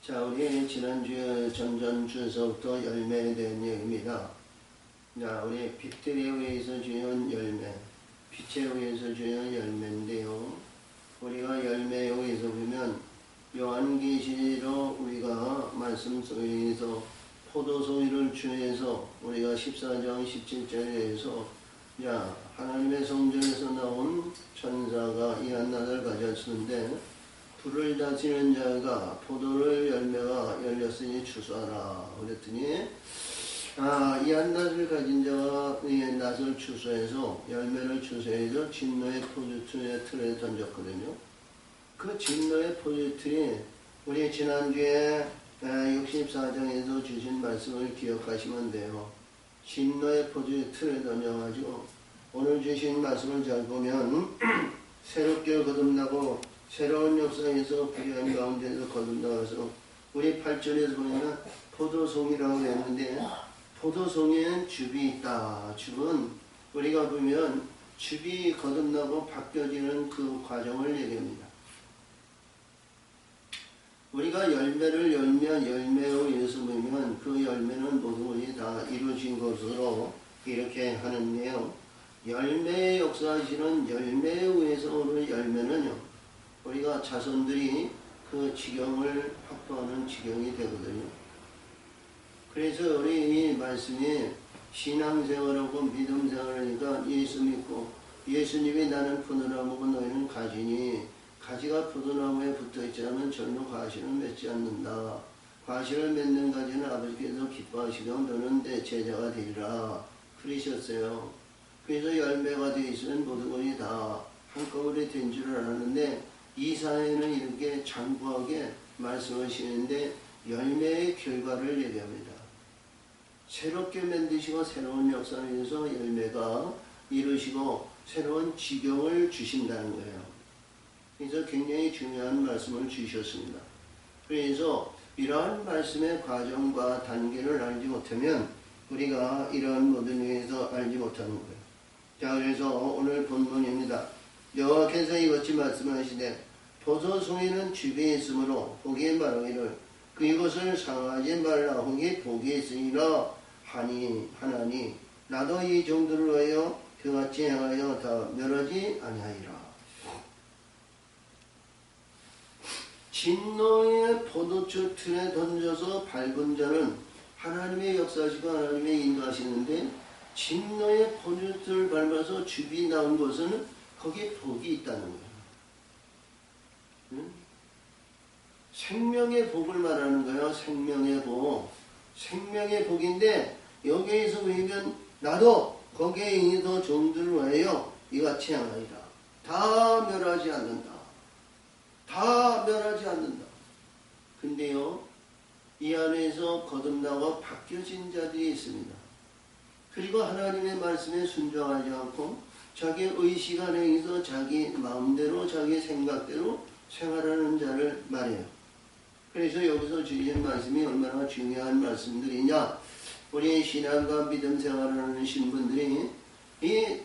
자, 우리 지난주 전전주에서부터 열매에 대한 얘기입니다. 자, 우리 빛들에 의해서 주는 열매, 빛에 의해서 주는 열매인데요. 우리가 열매에 의해서 보면 요한계시로 우리가 말씀 속에서 포도송이를 주해서 우리가 14장 17절에서 자, 하나님의 성전에서 나온 천사가 이 한낱을 가졌는데 불을 다스리는 자가 포도를 열매가 열렸으니 추수하라 그랬더니 이 한낱을 가진 자가 이 낫을 추수해서 열매를 추수해서 진노의 포도틀의 틀에 던졌거든요. 그 진노의 포도틀이 우리 지난주에 64장에서 주신 말씀을 기억하시면 돼요. 진노의 포도틀에 던져가지고 오늘 주신 말씀을 잘 보면 새롭게 거듭나고 새로운 역사에서 불의한 가운데서 거듭나와서 우리 8절에서 보면 포도송이라고 했는데 포도송에는 즙이 있다. 즙은 우리가 보면 즙이 거듭나고 바뀌어지는 그 과정을 얘기합니다. 우리가 열매를 열면 열매에 의해서 보면 그 열매는 모두 다 이루어진 것으로 이렇게 하는데요. 열매의 역사하시는 열매에 의해서 오는 열매는요. 우리가 자손들이 그 지경을 확보하는 지경이 되거든요. 그래서 우리 이 말씀이 신앙생활하고 믿음생활하니까 예수 믿고 예수님이 나는 포도나무고 너희는 가지니 가지가 포도나무에 붙어있지 않으면 절로 과실을 맺지 않는다. 과실을 맺는 가지는 아버지께서 기뻐하시고 너는 내 제자가 되리라 그러셨어요. 그래서 열매가 되어 있으면 모든 것이 다 한꺼번에 된 줄 알았는데 이사야는 이렇게 장구하게 말씀하시는데 열매의 결과를 얘기합니다. 새롭게 만드시고 새로운 역사를 위해서 열매가 이루시고 새로운 지경을 주신다는 거예요. 그래서 굉장히 중요한 말씀을 주셨습니다. 그래서 이러한 말씀의 과정과 단계를 알지 못하면 우리가 이러한 모든 일에서 알지 못하는 거예요. 자, 그래서 오늘 본문입니다. 여호와께서 이같이 말씀하시되 포도송이는 즙이 있으므로 보기에 말하기를 그것을 상하지 말라 혹이 복이 있으리라 하나니 나도 이 정도를 위하여 그같이 행하여 다 멸하지 아니하리라. 진노의 포도주 틀에 던져서 밟은 자는 하나님의 역사시고 하나님의 인도하시는데 진노의 포도주를 밟아서 즙이 나온 것은 거기에 복이 있다는 거예요. 생명의 복을 말하는 거예요. 생명의 복. 생명의 복인데 여기에서 보면 나도 거기에 있는 종들을 위하여 이같이 행하리라. 다 멸하지 않는다. 다 멸하지 않는다. 근데요, 이 안에서 거듭나고 바뀌어진 자들이 있습니다. 그리고 하나님의 말씀에 순종하지 않고 자기 의식 안에 있어 자기 마음대로 자기 생각대로 생활하는 자를 말해요. 그래서 여기서 주신 말씀이 얼마나 중요한 말씀들이냐. 우리 신앙과 믿음 생활하는 신분들이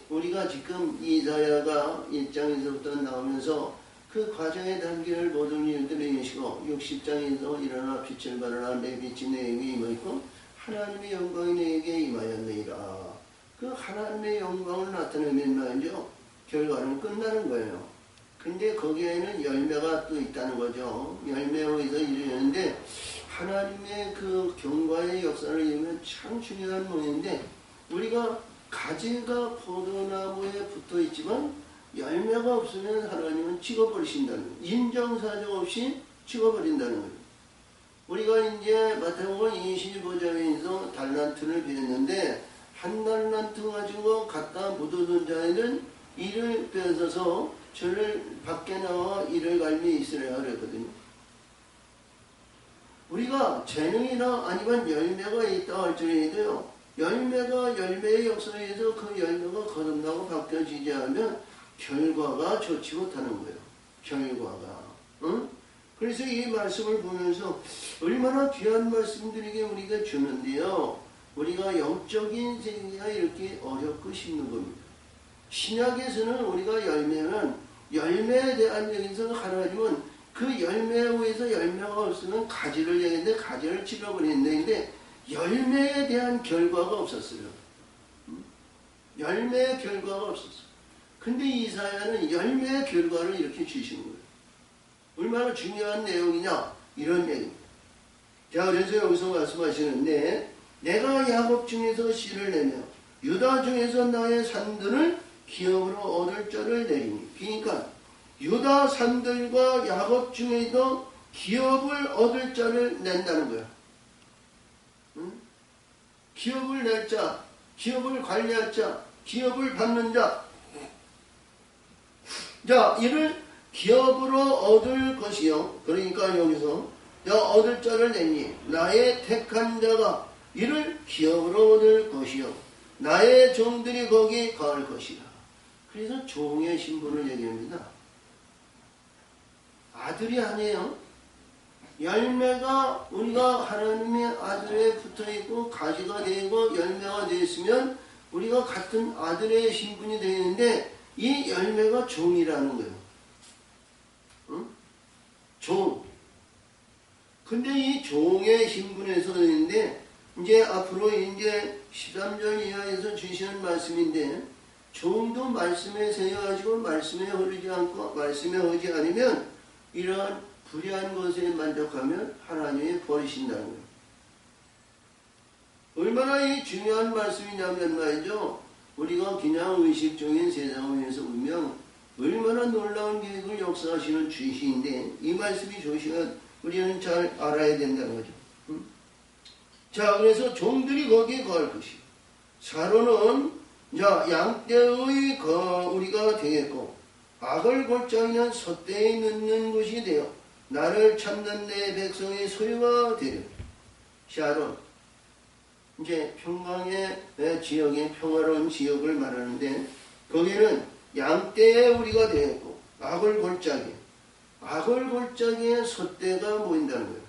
우리가 지금 이사야가 1장에서부터 나오면서 그 과정의 단계를 모든 일들을 이루시고 60장에서 일어나 빛을 발하라 내 빛이 내게 임하였고 하나님의 영광이 내게 임하였느니라. 그 하나님의 영광을 나타내면 말이죠. 결과는 끝나는 거예요. 근데 거기에는 열매가 또 있다는 거죠. 열매에 의해서 이루는데 하나님의 그 경과의 역사를 이루면 참 중요한 모양인데 우리가 가지가 포도나무에 붙어 있지만 열매가 없으면 하나님은 찍어버리신다는 거예요. 인정사정 없이 찍어버린다는 거예요. 우리가 이제 마태복음 25장에서 달란트를 빌었는데 한 달란트 가지고 갖다 묻어둔 자에는 이를 빼앗아서 저를 밖에 나와 이를 갈미 있으라 그랬거든요. 우리가 재능이나 아니면 열매가 있다 할지라도요. 열매가 열매의 역사에서 그 열매가 거듭나고 바뀌어지지 않으면 결과가 좋지 못하는 거예요. 결과가. 응? 그래서 이 말씀을 보면서 얼마나 귀한 말씀들에게 우리가 주는데요. 우리가 영적인 세계가 이렇게 어렵고 쉽는 겁니다. 신약에서는 우리가 열매에 대한 얘기에서 하나님은 그 열매에 의해서 열매가 없으면 가지를 내는데 가지를 찔러버리는데 열매에 대한 결과가 없었어요. 열매의 결과가 없었어. 근데 이사야는 열매의 결과를 이렇게 주시는 거예요. 얼마나 중요한 내용이냐 이런 얘기입니다. 자, 그래서 여기서 말씀하시는데 내가 야곱 중에서 씨를 내며 유다 중에서 나의 산들을 기업으로 얻을 자를 내리니. 그러니까 유다 산들과 야곱 중에도 기업을 얻을 자를 낸다는 거야. 응? 기업을 낼 자, 기업을 관리할 자, 기업을 받는 자. 자, 이를 기업으로 얻을 것이요. 그러니까 여기서 얻을 자를 내니 나의 택한 자가 이를 기업으로 얻을 것이요. 나의 종들이 거기 거할 것이라. 그래서 종의 신분을 얘기합니다. 아들이 아니에요. 열매가 우리가 하나님의 아들에 붙어있고 가지가 되고 열매가 되었으면 우리가 같은 아들의 신분이 되는데 이 열매가 종이라는 거예요. 응? 종. 근데 이 종의 신분에서 있는데 이제 앞으로 이제 13절 이하에서 주시는 말씀인데 종도 말씀에 세워가지고 말씀에 흐르지 않고 말씀에 흐르지 않으면 이러한 불의한 것에 만족하면 하나님이 버리신다는 거예요. 얼마나 이 중요한 말씀이냐면 말이죠. 우리가 그냥 의식적인 세상을 위해서 보면 얼마나 놀라운 계획을 역사하시는 주이신데 이 말씀이 좋으시면 우리는 잘 알아야 된다는 거죠. 자, 그래서 종들이 거기에 거할 것이요. 사로는 양떼의 우리가 되겠고 악을 골짜기는 솥대에 넣는 것이 되어 나를 찾는 내 백성의 소유가 되려. 샤론, 이제 평강의 지역의 평화로운 지역을 말하는데 거기는 양떼에 우리가 되겠고 악을 골짜기에 솥대가 모인다는 거예요.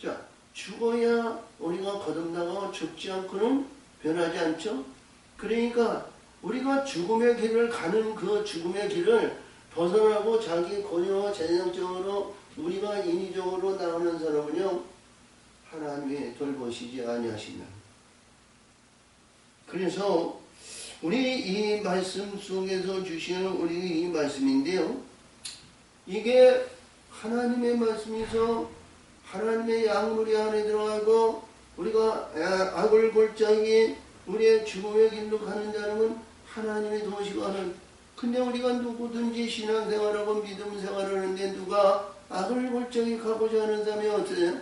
자, 죽어야 우리가 거듭나고 죽지 않고는 변하지 않죠? 그러니까 우리가 죽음의 길을 가는 그 죽음의 길을 벗어나고 자기 고유와 재정적으로 우리가 인위적으로 나오는 사람은요 하나님이 돌보시지 아니하신다. 그래서 우리 이 말씀 속에서 주시는 우리 이 말씀인데요, 이게 하나님의 말씀에서 하나님의 양무리 안에 들어가고 우리가 악을 골짜기 우리의 죽음의 길로 가는 자는 하나님이 도우시고 하는. 근데 우리가 누구든지 신앙생활하고 믿음생활을 하는데 누가 악을 골짜기 가고자 하는 사람이 어떠세요?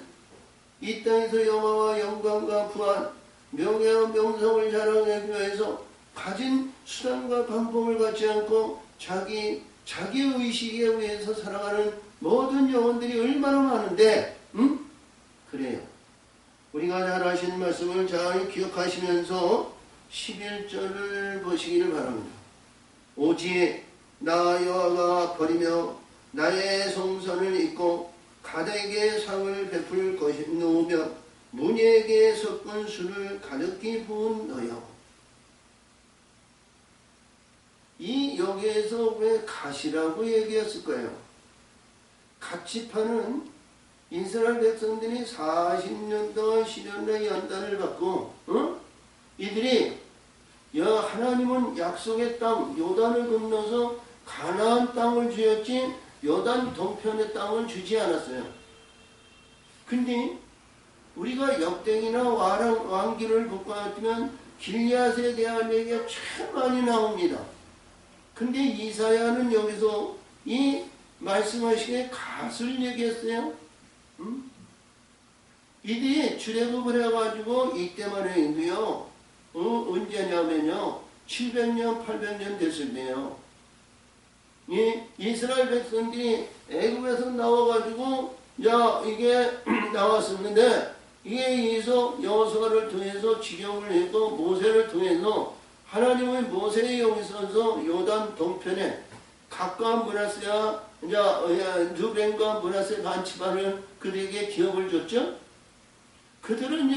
이 땅에서 영화와 영광과 부한 명예와 명성을 자랑하기 위해서 가진 수단과 방법을 갖지 않고 자기 의식에 의해서 살아가는 모든 영혼들이 얼마나 많은데, 그래요. 우리가 잘 아시는 말씀을 잘 기억하시면서 11절을 보시기를 바랍니다. 오직 나 여호와가 버리며 나의 성선을 잇고 가드에게 상을 베풀 것이 놓으며 문에게 섞은 술을 가득히 부은 너여. 이 여기에서 왜 갓이라고 얘기했을까요? 같이 파는 이스라엘 백성들이 40년 동안 시련의 연단을 받고 이들이 하나님은 약속의 땅 요단을 건너서 가나안 땅을 주었지 요단 동편의 땅을 주지 않았어요. 근데 우리가 역대기나 왕기를 보면 길리앗에 대한 얘기가 참 많이 나옵니다. 근데 이사야는 여기서 이 말씀하시기에 갓을 얘기했어요. 이들이 출애굽을 해가지고 이때만 해도요, 언제냐면요, 700년, 800년 됐을 때요. 이스라엘 백성들이 애굽에서 나와가지고, 이게 나왔었는데, 이게 의해서 여호수아를 통해서 지경을 했고, 모세를 통해서 하나님의 모세의 용서서 요단 동편에 각과 므낫세와 르벤과 므낫세 반지파를 그들에게 기업을 줬죠. 그들은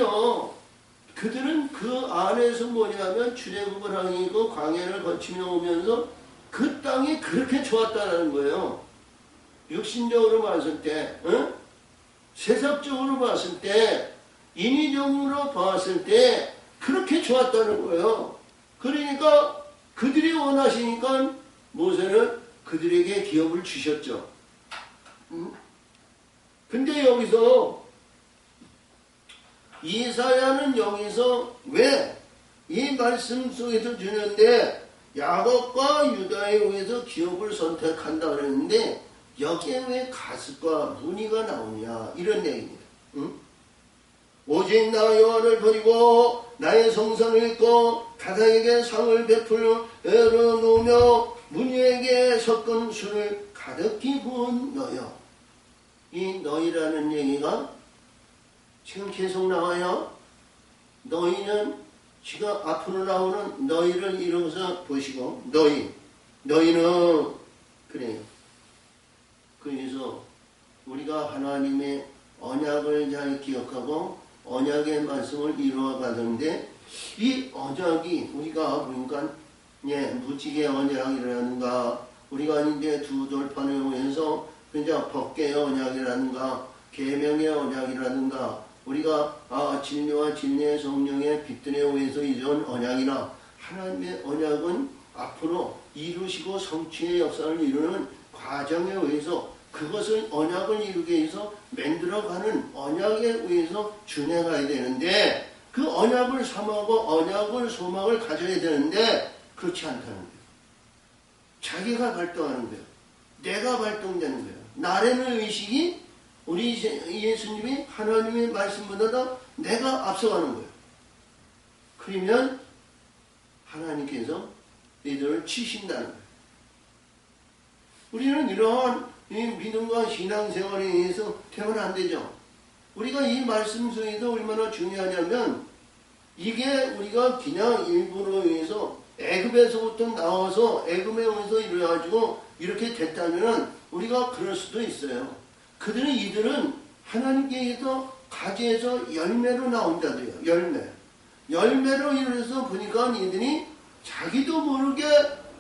그 안에서 뭐냐면 출애굽을 하고 광야를 거치며 오면서 그 땅이 그렇게 좋았다는 거예요. 육신적으로 봤을 때, 세상적으로 봤을 때, 인위적으로 봤을 때 그렇게 좋았다는 거예요. 그러니까 그들이 원하시니까 모세는 그들에게 기업을 주셨죠. 근데 여기서 이사야는 여기서 왜 이 말씀 속에서 주는데 야곱과 유다에 의해서 기업을 선택한다 그랬는데 여기에 왜 가습과 무늬가 나오냐 이런 얘기입니다. 오직 나 여호와를 버리고 나의 성산을 잊고 가다에게 상을 베풀어 놓으며 무늬에게 섞은 술을 가득히 부은 너여. 이 너희라는 얘기가 지금 계속 나와요. 너희는 지금 앞으로 나오는 너희를 이루어서 보시고 너희는 그래요. 그래서 우리가 하나님의 언약을 잘 기억하고 언약의 말씀을 이루어 가는데 이 언약이 우리가 보니까 무지개 언약이라든가 우리가 이제 두 돌판을 의해서 이제 법계의 언약이라든가 계명의 언약이라든가 우리가 진리와 진리의 성령의 빛들에 의해서 이룬 언약이나 하나님의 언약은 앞으로 이루시고 성취의 역사를 이루는 과정에 의해서 그것을 언약을 이루기 위해서 만들어가는 언약에 의해서 준행해야 되는데 그 언약을 삼하고 언약을 소망을 가져야 되는데 그렇지 않다는 거예요. 자기가 발동하는 거예요. 내가 발동되는 거예요. 나라는 의식이 우리 예수님이 하나님의 말씀보다 내가 앞서가는 거예요. 그러면 하나님께서 이들을 치신다는 거예요. 우리는 이러한 이 믿음과 신앙생활에 의해서 되면 안 되죠. 우리가 이 말씀 속에서 얼마나 중요하냐면 이게 우리가 그냥 일부러 의해서 애굽에서부터 나와서 애굽에 의해서 이래가지고 이렇게 됐다면 우리가 그럴 수도 있어요. 이들은 하나님께서 가지에서 열매로 나온 자들이에요. 열매로 이루어서 보니까 이들이 자기도 모르게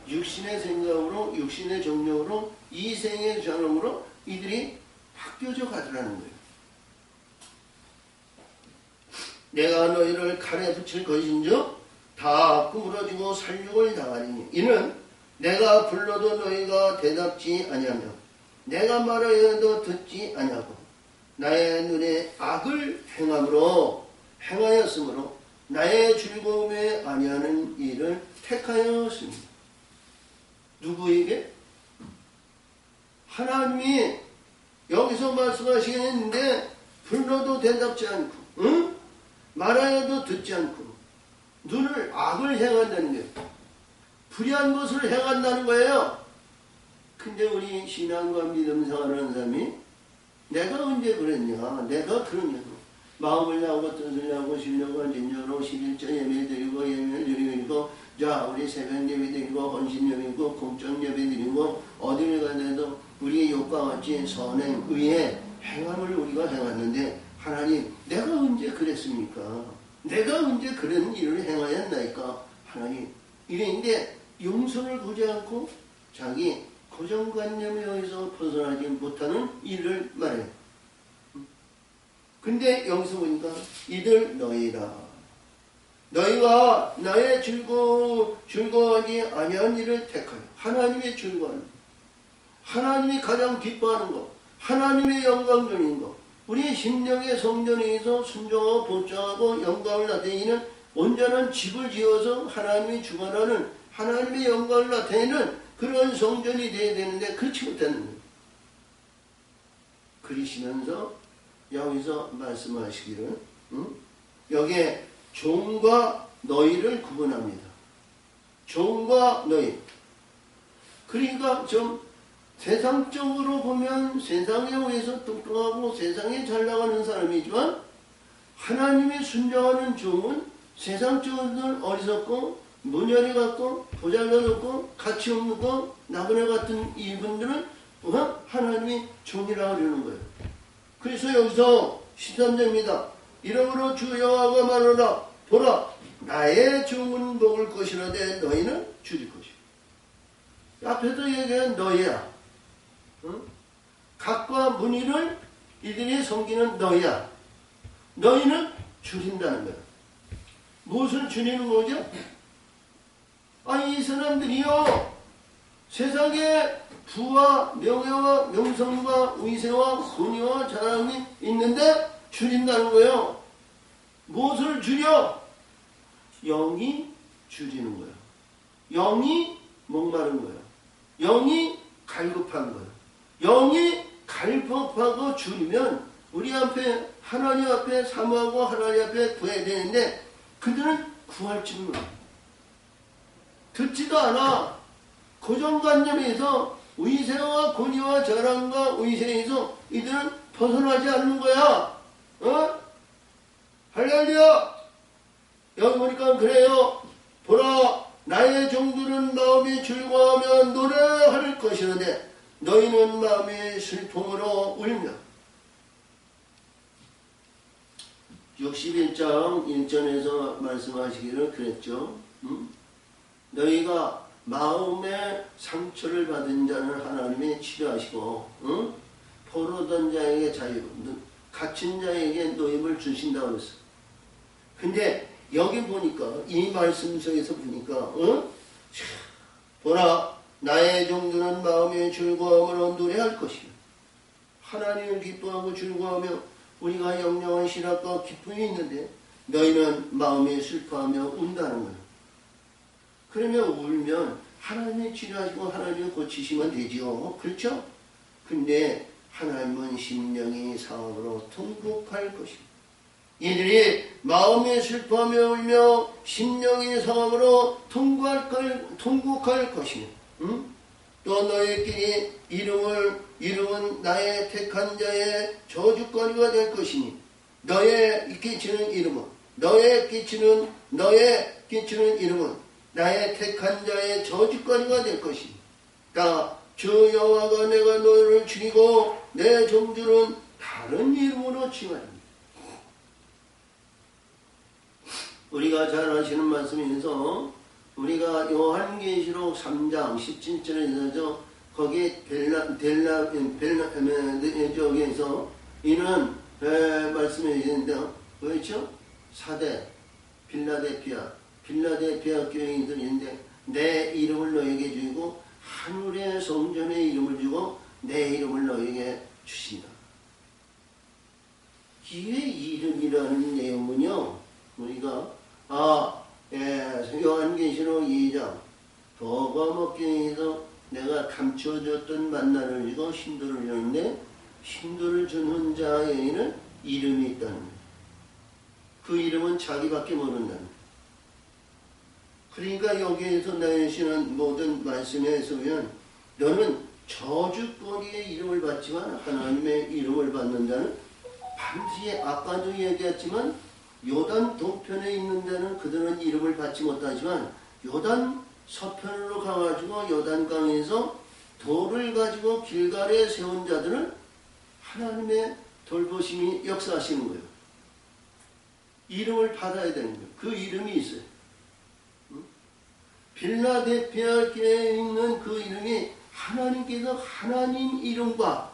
육신의 생각으로 육신의 정력으로 이생의 전형으로 이들이 바뀌어져 가더라는 거예요. 내가 너희를 칼에 붙일 것인즉 다 구부러지고 살육을 당하리니 이는 내가 불러도 너희가 대답지 아니하며 내가 말하여도 듣지 아니하고 나의 눈에 악을 행하였으므로 나의 즐거움에 아니하는 일을 택하였습니다. 누구에게? 하나님이 여기서 말씀하시는데 불러도 대답지 않고 말하여도 듣지 않고 눈을 악을 행한다는 거예요. 불의한 것을 행한다는 거예요. 근데 우리 신앙과 믿음 생활하는 사람이 내가 언제 그랬냐? 내가 그러냐고. 마음을 하고 뜻을 하고 신령과 진정으로 11조 예배 드리고 예배를 드리고 자 우리 새벽 예배 드리고 헌신 예배 드리고 공적 예배 드리고 어디를 가더라도 우리의 욕과 같이 선행 의에 행함을 우리가 해왔는데 하나님 내가 언제 그랬습니까? 내가 언제 그런 일을 행하였나이까? 하나님 이랬는데 용서를 구지 않고 자기 고정관념에 의해서 벗어나지 못하는 일을 말해요. 근데 여기서 보니까 이들 너희라. 너희가 나의 즐거워하지 아니한 일을 택하여. 하나님의 즐거워하는 것. 하나님이 가장 기뻐하는 것. 하나님의 영광적인 것. 우리의 심령의 성전에서 순종하고 보장하고 영광을 나타내는 온전한 집을 지어서 하나님이 주관하는 하나님의 영광을 나타내는 그런 성전이 되어야 되는데 그렇지 못하는 거예요. 그러시면서 여기서 말씀하시기를 여기에 종과 너희를 구분합니다. 종과 너희. 그러니까 좀 세상적으로 보면 세상에 의해서 똑똑하고 세상에 잘 나가는 사람이지만 하나님의 순종하는 종은 세상적으로 어리석고 문열이 같고 보잘것없고 가치 없고 나그네 같은 이분들은 하나님의 종이라고 그러는 거예요. 그래서 여기서 13절입니다. 이러므로 주 여호와가 말하노라 보라 나의 종은 먹을 것이라되 너희는 줄일 것이야. 앞에도 얘기한 너희야. 각과 무리를 이들이 섬기는 너희야. 너희는 줄인다는 거야. 무엇을 줄이는 거죠? 이 사람들이요, 세상에 부와 명예와 명성과 위세와 권위와 자랑이 있는데 줄인다는 거예요. 무엇을 줄여? 영이 줄이는 거예요. 영이 목마른 거예요. 영이 갈급한 거예요. 영이 갈급하고 줄이면 우리 앞에 하나님 앞에 사모하고 하나님 앞에 구해야 되는데 그들은 구할 줄 몰라. 듣지도 않아. 고정관념에서 위세와 권위와 자랑과 위세에서 이들은 벗어나지 않는 거야. 할렐루야. 여기 보니까 그래요. 보라, 나의 종들은 마음이 즐거워하며 노래할 것이는데 너희는 마음의 슬픔으로 울며. 61장 1절에서 말씀하시기를 그랬죠. 너희가 마음의 상처를 받은 자는 하나님이 치료하시고 포로던 자에게 자유, 갇힌 자에게 노임을 주신다고 그랬어. 근데 여기 보니까 이 말씀 속에서 보니까 보라, 나의 종들은 마음의 즐거움으로 노래할 것이며. 하나님을 기뻐하고 즐거워하며 우리가 영영한 실학과 기쁨이 있는데 너희는 마음에 슬퍼하며 운다는 거예요. 그러면 울면 하나님이 치료하시고 하나님이 고치시면 되지요. 그렇죠? 근데 하나님은 심령이 상함으로 통곡할 것입니다. 이들이 마음에 슬퍼하며 울며 심령이 상함으로 통곡할 것이며 또 너희끼리 이름은 나의 택한 자의 저주거리가 될 것이니 너의 끼치는 이름은 나의 택한 자의 저주거리가 될 것이니 주 여호와가 내가 너를 죽이고 내 종들은 다른 이름으로 칭하리니. 우리가 잘 아시는 말씀에서 우리가 요한계시록 3장 17절에서 거기 저기에서 이는 말씀해 주는데 그렇죠? 사대 빌라델피아 교회인들이 있는데 내 이름을 너에게 주고 하늘의 성전의 이름을 주고 내 이름을 너에게 주신다. 이게 이름이라는 내용은요, 우리가 요한계시록 2장 도가목교회에서 내가 감춰줬던 만나를 주고 신도를 주는데 신도를 주는 자에게는 이름이 있다는 거예요. 그 이름은 자기밖에 모른다는 거예요. 그러니까 여기에서 내시는 모든 말씀에 서면 너는 저주거리의 이름을 받지만 하나님의 이름을 받는 자는 반드시 아까도 얘기했지만 요단 동편에 있는 데는 그들은 이름을 받지 못하지만 요단 서편으로 가가지고 요단강에서 돌을 가지고 길갈에 세운 자들은 하나님의 돌보심이 역사하시는 거예요. 이름을 받아야 되는 거예요. 그 이름이 있어요. 빌라델피아 교회에 있는 그 이름이 하나님께서 하나님 이름과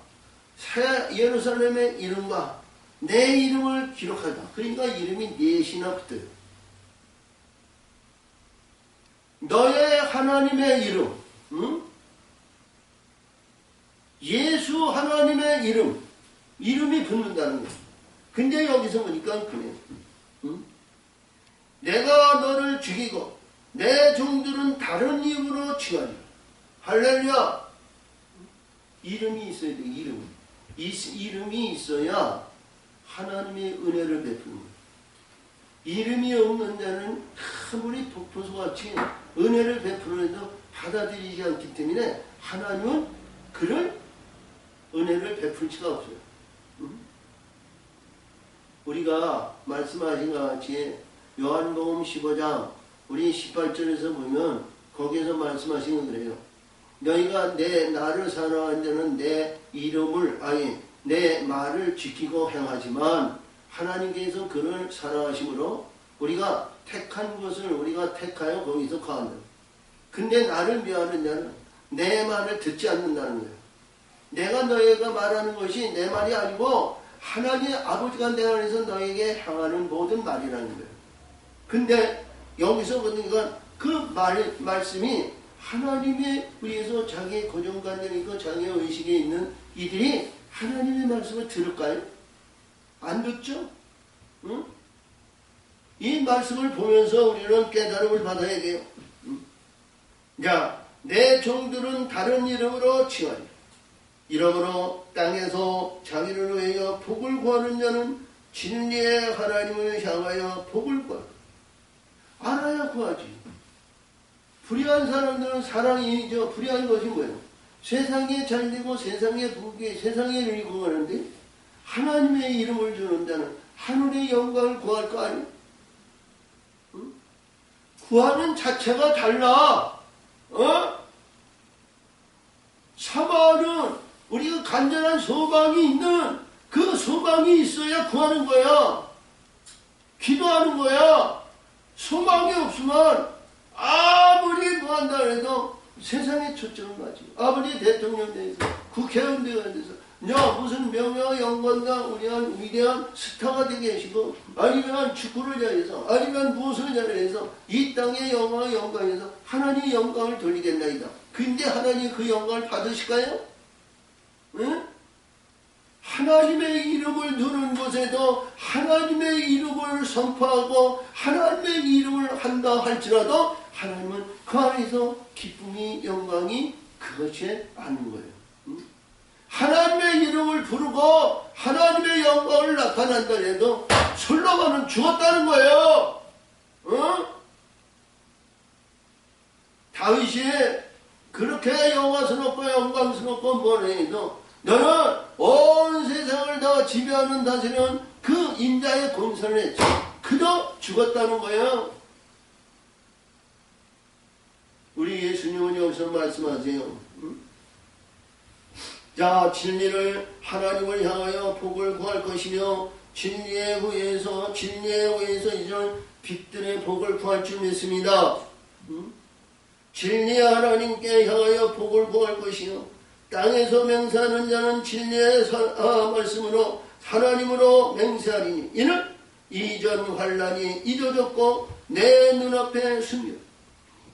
새 예루살렘의 이름과 내 이름을 기록하다. 그러니까 이름이 넷이나 붙어요. 너의 하나님의 이름, 예수 하나님의 이름이 붙는다는 거예요. 근데 여기서 보니까 그래요. 내가 너를 죽이고 내 종들은 다른 이름으로 칭하리라. 할렐루야. 이름이 있어야 돼. 이름이 있어야 하나님의 은혜를 베푸는 거예요. 이름이 없는 자는 아무리 폭포수같이 은혜를 베푸는데도 받아들이지 않기 때문에 하나님은 그를 은혜를 베풀 수가 없어요. 우리가 말씀하신 것 같이 요한복음 15장 우리 18절에서 보면 거기에서 말씀하신 건 그래요. 너희가 나를 사랑하는 자는 내 이름을 내 말을 지키고 행하지만 하나님께서 그를 사랑하심으로 우리가 택한 것을 우리가 택하여 거기서 거한다. 근데 나를 미워하는 자는 내 말을 듣지 않는다는 거예요. 내가 너희가 말하는 것이 내 말이 아니고 하나님 아버지가 내 안에서 너에게 향하는 모든 말이라는 거예요. 근데 여기서 보니까 그 말씀이 하나님에 의해서 자기의 고정관념이 있고 자기의 의식에 있는 이들이 하나님의 말씀을 들을까요? 안 듣죠? 응? 이 말씀을 보면서 우리는 깨달음을 받아야 돼요. 자, 내 종들은 다른 이름으로 칭하리. 이러므로 땅에서 자기를 위하여 복을 구하는 자는 진리의 하나님을 향하여 복을 구하라. 알아야 구하지. 불의한 사람들은 사랑이죠. 불의한 것이 뭐예요? 세상에 잘되고 세상에 부귀, 세상에 이익을 구하는데 하나님의 이름을 주는 자는 하늘의 영광을 구할 거 아니에요? 응? 구하는 자체가 달라. 사과는 우리가 간절한 소망이 있는 그 소망이 있어야 구하는 거야. 기도하는 거야. 소망이 없으면 아무리 뭐 한다 해도 세상에 초점을 맞지. 아무리 대통령 돼서 국회의원 돼서 무슨 명예와 영광과 위대한 스타가 되게 하시고 아니면 축구를 잘해서 아니면 무엇을 잘해서 이 땅의 영광과 영광에서 하나님의 영광을 돌리겠나이다. 근데 하나님 그 영광을 받으실까요? 응? 하나님의 이름을 두는 곳에도 하나님의 이름을 선포하고 하나님의 이름을 한다 할지라도 하나님은 그 안에서 기쁨이 영광이 그것이 아닌 거예요. 응? 하나님의 이름을 부르고 하나님의 영광을 나타난다 해도 솔로몬은 죽었다는 거예요. 응? 다윗이 그렇게 영화스럽고 영광스럽고 뭐래도 너는 온 세상을 다 지배하는 다스리는 그 인자의 권세를 했지. 그도 죽었다는 거예요. 우리 예수님은 여기서 말씀하세요. 응? 자, 진리를 하나님을 향하여 복을 구할 것이며 진리에 의해서 이런 빛들의 복을 구할 줄 믿습니다. 응? 진리의 하나님께 향하여 복을 구할 것이요 땅에서 맹세하는 자는 진리의 말씀으로 하나님으로 맹세하리니 이는 이전 환란이 잊어졌고 내 눈앞에 숨겨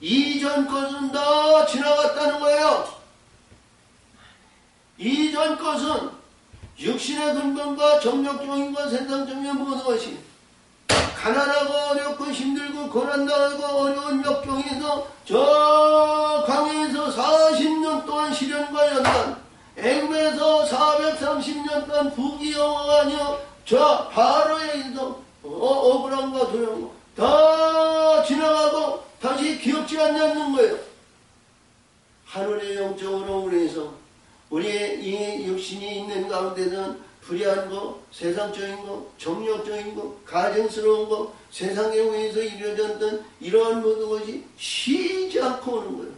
이전 것은 다 지나갔다는 거예요. 이전 것은 육신의 근본과 정력적인 것 세상적인 모든 것이 가난하고 어렵고 힘들고 고난당하고 어려운 역경에서 저 강에서 40년 동안 시련과 연단 애굽에서 430년 동안 부귀영화가 아니여 저 바로에서 억울함과 두려움 다 지나가고 다시 기억지 않는 거예요. 하늘의 영적으로 우리에서 우리의 이 육신이 있는 가운데는 불의한 거, 세상적인 거, 정력적인 거, 가증스러운 거, 세상에 의해서 이루어졌던 이러한 모든 것이 쉬지 않고 오는 거예요.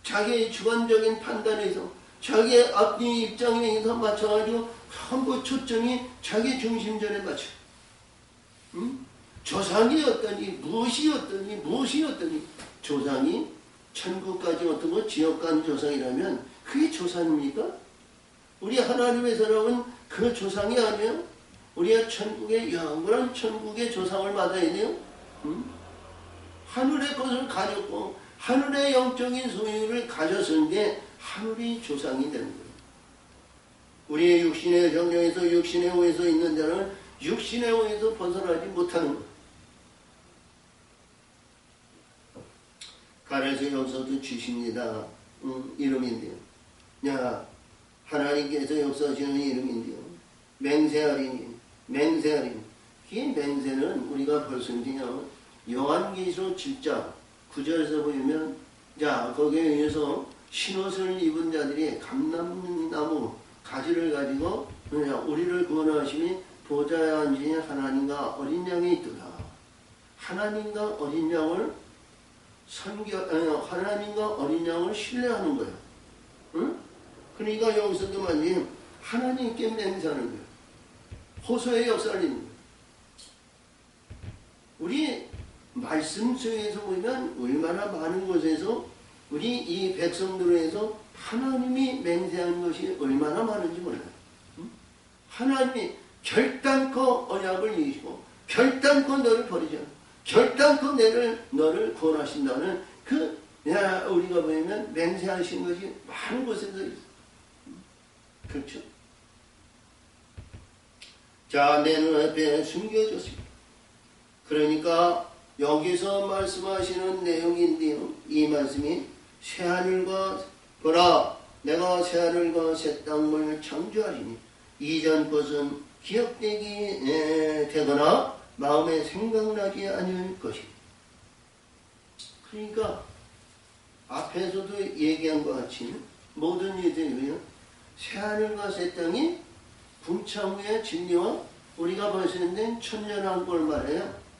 자기의 주관적인 판단에서 자기의 앞뒤 입장에 의해서 맞춰가지고 전부 초점이 자기 중심전에 맞춰. 응? 조상이 어떠니 무엇이 어떠니 조상이 천국까지 어떤 거 지역간 조상이라면 그게 조상입니까? 우리 하나님의 사람은 그 조상이 아니에요? 우리가 천국의 영원한 천국의 조상을 받아야 돼요? 응? 하늘의 것을 가졌고 하늘의 영적인 소유를 가졌는데 하늘이 조상이 되는 거예요. 우리의 육신의 정령에서 육신에 의해서 있는 자는 육신에 의해서 벗어나지 못하는 거예요. 가래서 여기서도 주십니다. 이름인데요. 야, 하나님께서 역사하시는 이름인데요. 맹세하리니. 이 맹세는 우리가 벌써 요한계시록 7장 9절에서 보면 자, 거기에 의해서 신옷을 입은 자들이 감람나무 가지를 가지고 우리를 구원하심이 보좌에 앉으신 하나님과 어린 양이 있더라. 하나님과 어린 양을 하나님과 어린 양을 신뢰하는 거예요. 응? 그러니까 여기서도 많이 하나님께 맹세하는 거예요. 호소의 역사를 있는 거예요. 우리 말씀 속에서 보면 얼마나 많은 곳에서 우리 이 백성들에서 하나님이 맹세한 것이 얼마나 많은지 몰라요. 하나님이 결단코 언약을 이기시고 결단코 너를 버리지 않고 결단코 너를 구원하신다는 우리가 보면 맹세하신 것이 많은 곳에서 있어요. 그렇죠? 자, 내 눈앞에 숨겨졌습니다. 그러니까 여기서 말씀하시는 내용인데요. 이 말씀이 새하늘과 보라 내가 새하늘과 새 땅을 창조하리니 이전 것은 기억되기 되거나 마음에 생각나지 않을 것이다. 그러니까 앞에서도 얘기한 것 같이 모든 이들이 새하늘과 새 땅이 분창 후의 진리와 우리가 벌써 천년왕국을 말해요.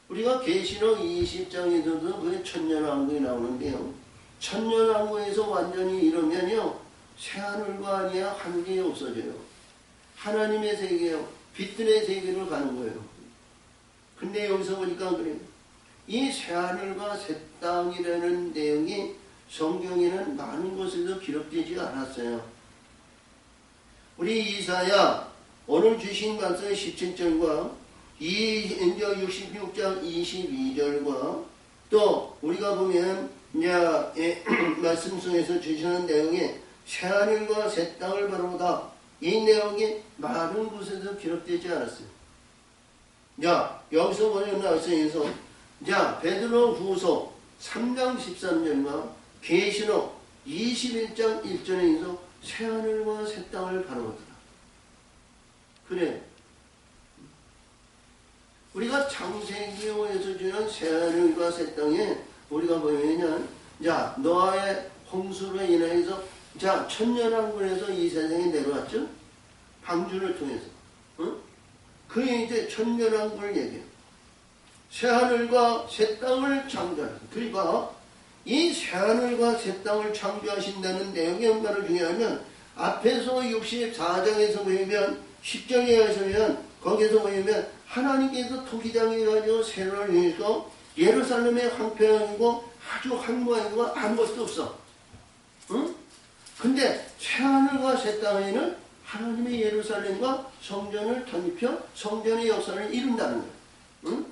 우리가 계시록 20장에서도 그 천년왕국이 나오는데요. 천년왕국에서 완전히 이루면요 새하늘과 아니야 하늘이 없어져요. 하나님의 세계요 빛들의 세계로 가는 거예요. 근데 여기서 보니까 그래요. 이 새하늘과 새 땅이라는 내용이 성경에는 많은 곳에도 기록되지 않았어요. 우리 이사야 오늘 주신 말씀 17절과 66장 22절과 또 우리가 보면 말씀 속에서 주시는 내용이 새하늘과 새 땅을 바라보다 이 내용이 많은 곳에서 기록되지 않았어요. 여기서 보면 나와서 베드로 후서 3장 13절과 계시록 21장 1절에서 새하늘과 새 땅을 바라보더라. 그래. 우리가 창세기에서 주는 새하늘과 새 땅에 우리가 보면 노아의 홍수로 인해서 천년왕국에서 이 세상에 내려왔죠. 방주를 통해서. 그게 이제 천년왕국을 얘기해요. 새하늘과 새 땅을 창조하신. 그러니까 이 새하늘과 새 땅을 창조하신다는 내용이 얼마나 중요하면 앞에서 64장에서 보면 10장에 가시면 거기서 보면 하나님께서 토기장에 가지고 세로를 위해서 예루살렘의 황폐하고 아주 황무하고 아무것도 없어. 근데 새하늘과 새 땅에는 하나님의 예루살렘과 성전을 덧입혀 성전의 역사를 이룬다는 거예요.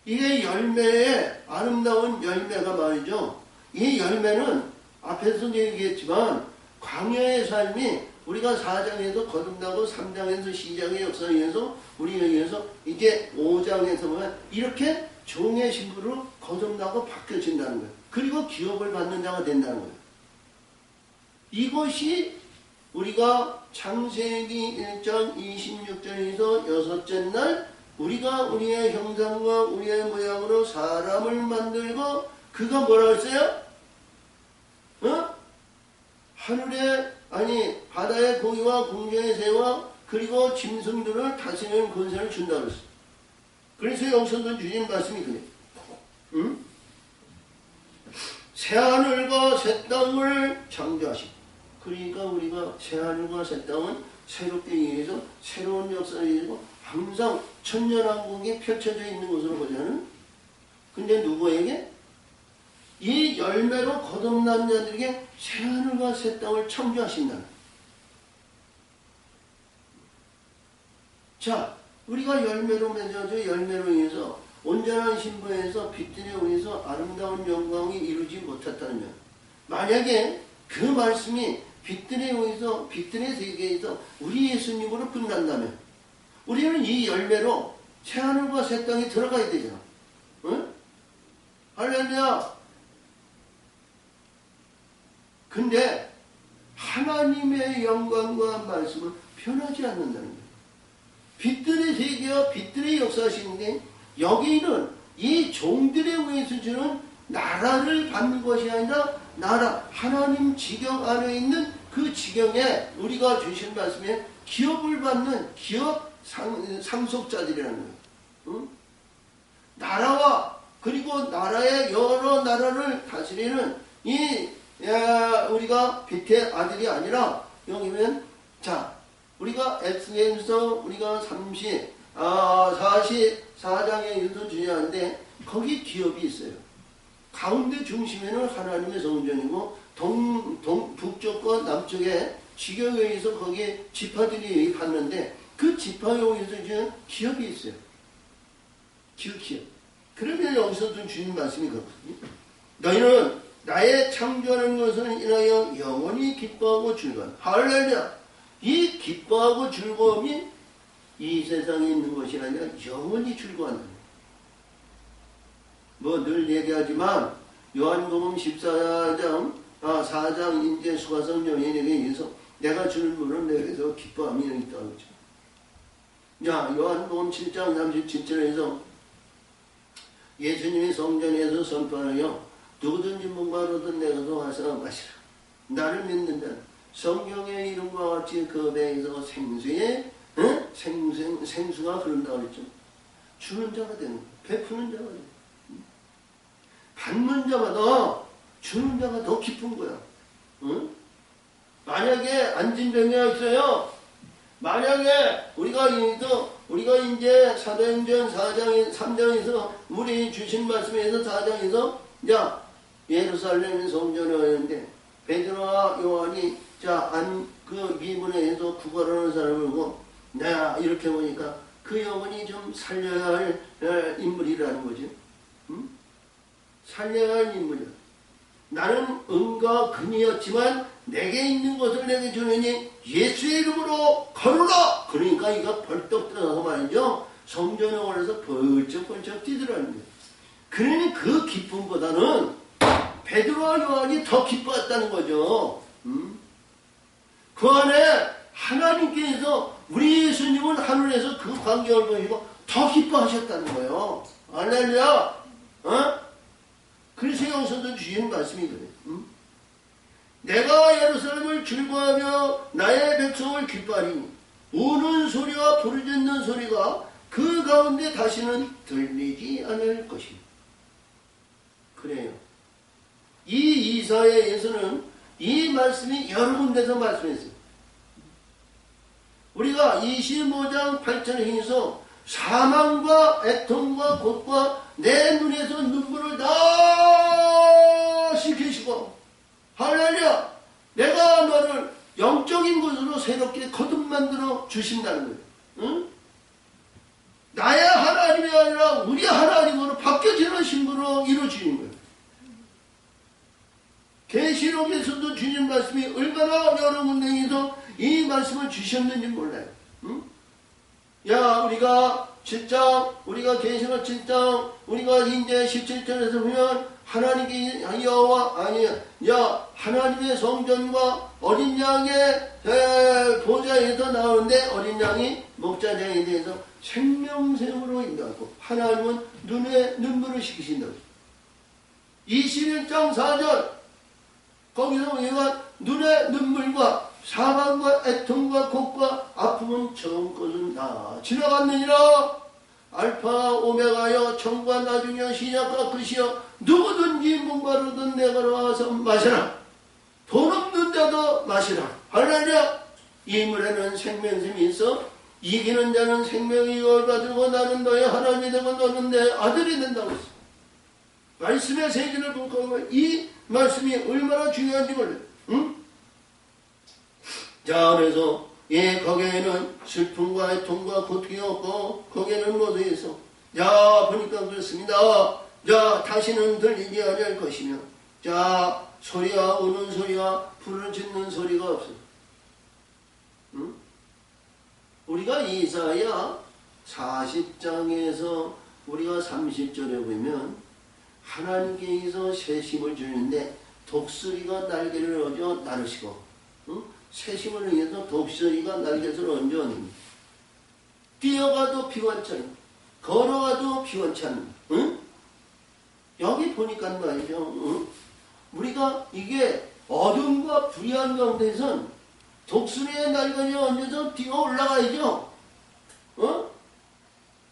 이게 열매의 아름다운 열매가 말이죠. 이 열매는 앞에서 얘기했지만 광야의 삶이 우리가 4장에서 거듭나고 3장에서 시장의 역사에 의해서 우리에 의해서 이제 5장에서 보면 이렇게 종의 신부로 거듭나고 바뀌어진다는 거예요. 그리고 기업을 받는 자가 된다는 거예요. 이것이 우리가 창세기 1장 26절에서 여섯째 날 우리가 우리의 형상과 우리의 모양으로 사람을 만들고 그가 뭐라고 했어요? 바다의 고기와 공중의 새와 그리고 짐승들을 다스리는 권세를 준다고 했어요. 그래서 여기서도 주신 말씀이 그래요. 새하늘과 새 땅을 창조하시고 그러니까 우리가 새하늘과 새 땅은 새롭게 위해서 새로운 역사를 이루고 항상 천년왕국이 펼쳐져 있는 것으로 보자는. 근데 누구에게? 이 열매로 거듭난 자들에게 새하늘과 새 땅을 창조하신다는. 자, 우리가 열매로 맺어져 열매로 인해서 온전한 신부에서 빛들에 의해서 아름다운 영광이 이루지 못했다면 만약에 그 말씀이 빛들에 의해서 빛들의 세계에서 우리 예수님으로 끝난다면 우리는 이 열매로 새하늘과 새 땅에 들어가야 되잖아. 응? 할렐루야. 근데 하나님의 영광과 말씀은 변하지 않는다는 거예요. 빛들의 세계와 빛들의 역사시인데 여기는 이 종들에 의해서 주는 나라를 받는 것이 아니라 나라 하나님 지경 안에 있는 그 지경에 우리가 주신 말씀에 기업을 받는 기업 상속자들이라는 거예요. 응? 나라와 그리고 나라의 여러 나라를 다스리는 우리가 빛의 아들이 아니라 여기면 우리가 엑스게임서 우리가 40 4장에 유도 중요한데 거기 기업이 있어요. 가운데 중심에는 하나님의 성전이고 북쪽과 남쪽에 지경에 의해서 거기에 지파들이 받는데 그 지파용에서 지금 기업이 있어요. 기업. 그러면 여기서도 주님 말씀이 그렇거든요. 너희는 나의 창조하는 것을 인하여 영원히 기뻐하고 즐거워. 할렐루야. 이 기뻐하고 즐거움이 이 세상에 있는 것이 아니라 영원히 즐거워한다. 뭐 늘 얘기하지만 요한복음 14장 4장 인제 수가성 여인에게 의해서 내가 주는 분은 내게서 기뻐함이 있다고 그러죠. 자, 요한복음 7장 37절에서 예수님이 성전에서 선포하여 누구든지 목마르든 내게서 와서 마시라. 나를 믿는 자는 성경의 이름과 같이 그 배에서 생수가 흐른다고 그랬죠. 주는 자가 되는 거예요. 베푸는 자가 되는 거예요. 받는 자보다 주는 자가 더 기쁜 거야. 응? 만약에 안진병이가 있어요. 만약에 우리가 이제 사도행전 3장에서 우리 주신 말씀에서 4장에서 자 예루살렘 성전에 왔는데 베드로와 요한이 그 미문에서 구걸하는 사람을 보고 내가 이렇게 보니까 그 영혼이 좀 살려야 할 인물이라는 거지. 응? 살려야 할 인물이야. 나는 은과 금이었지만 내게 있는 것을 내게 주느니 예수의 이름으로 걸어라. 그러니까 이가 벌떡 들어가서 말이죠. 성전에 올라서 벌쩍벌쩍 뛰더라는 거예요. 그러니 그 기쁨보다는 베드로와 요한이 더 기뻐했다는 거죠. 그 안에 하나님께서 우리 예수님은 하늘에서 그 광경을 보시고 더 기뻐하셨다는 거예요. 할렐루야. 그래서 여기서도 주신 말씀이 그래요. 내가 예루살렘을 즐거워하며 나의 백성을 기뻐하리니 우는 소리와 부르짖는 소리가 그 가운데 다시는 들리지 않을 것입니다. 그래요. 이 이사야에서는 이 말씀이 여러 군데서 말씀했어요. 우리가 25장 8절에 행해서 사망과 애통과 곡과 내 눈에서 눈물을 다 씻기시고 할렐루야 내가 너를 영적인 것으로 새롭게 거듭 만들어 주신다는 거예요. 응? 나의 하나님이 아니라 우리 하나님으로 바뀌어지는 신분으로 이루어지는 거예요. 계시록에서도 주님 말씀이 얼마나 여러 군데에서 이 말씀을 주셨는지 몰라요. 응? 야 우리가 7장 우리가 계시록 7장 우리가 이제 17절에서 보면 하나님께 하나님의 성전과 어린 양의 보좌에서 나오는데 어린 양이 목자장에 대해서 생명샘으로 인도하고 하나님은 눈에 눈물을 식히신다고. 21장 4절 거기서 우리가 눈의 눈물과 사망과 애통과 곡과 아픔은 처음 것은 다 지나갔느니라. 알파 오메가여 처음과 나중이여 시작과 끝이여 누구든지 목마르든 내가로 와서 마시라. 돈 없는 자도 마시라. 할렐루야. 이 물에는 생명샘이 있어 이기는 자는 생명의 유업을 받고 나는 너의 하나님이 되고 너는 내 아들이 된다고 했어. 말씀의 세계를 보고 이 말씀이 얼마나 중요한지 몰라요. 응? 자 그래서 거기에는 슬픔과 애통과 고통이 없고 거기에는 모두 있어. 자 보니까 그렇습니다. 자 다시는 들리지 아니할 것이며 자 소리와 우는 소리와 불을 짓는 소리가 없어. 응? 우리가 이사야 40장에서 우리가 30절에 보면 하나님께서 새심을 주는데 독수리가 날개를 얹어 나르시고 응? 새심을 위해서 독수리가 날개를 얹어 뛰어가도 피곤찮은 걸어가도 피곤찮은 응? 여기 보니까 말이죠. 응? 우리가 이게 어둠과 불의한 가운데선 독수리의 날개를 얹어서 뛰어 올라가야죠.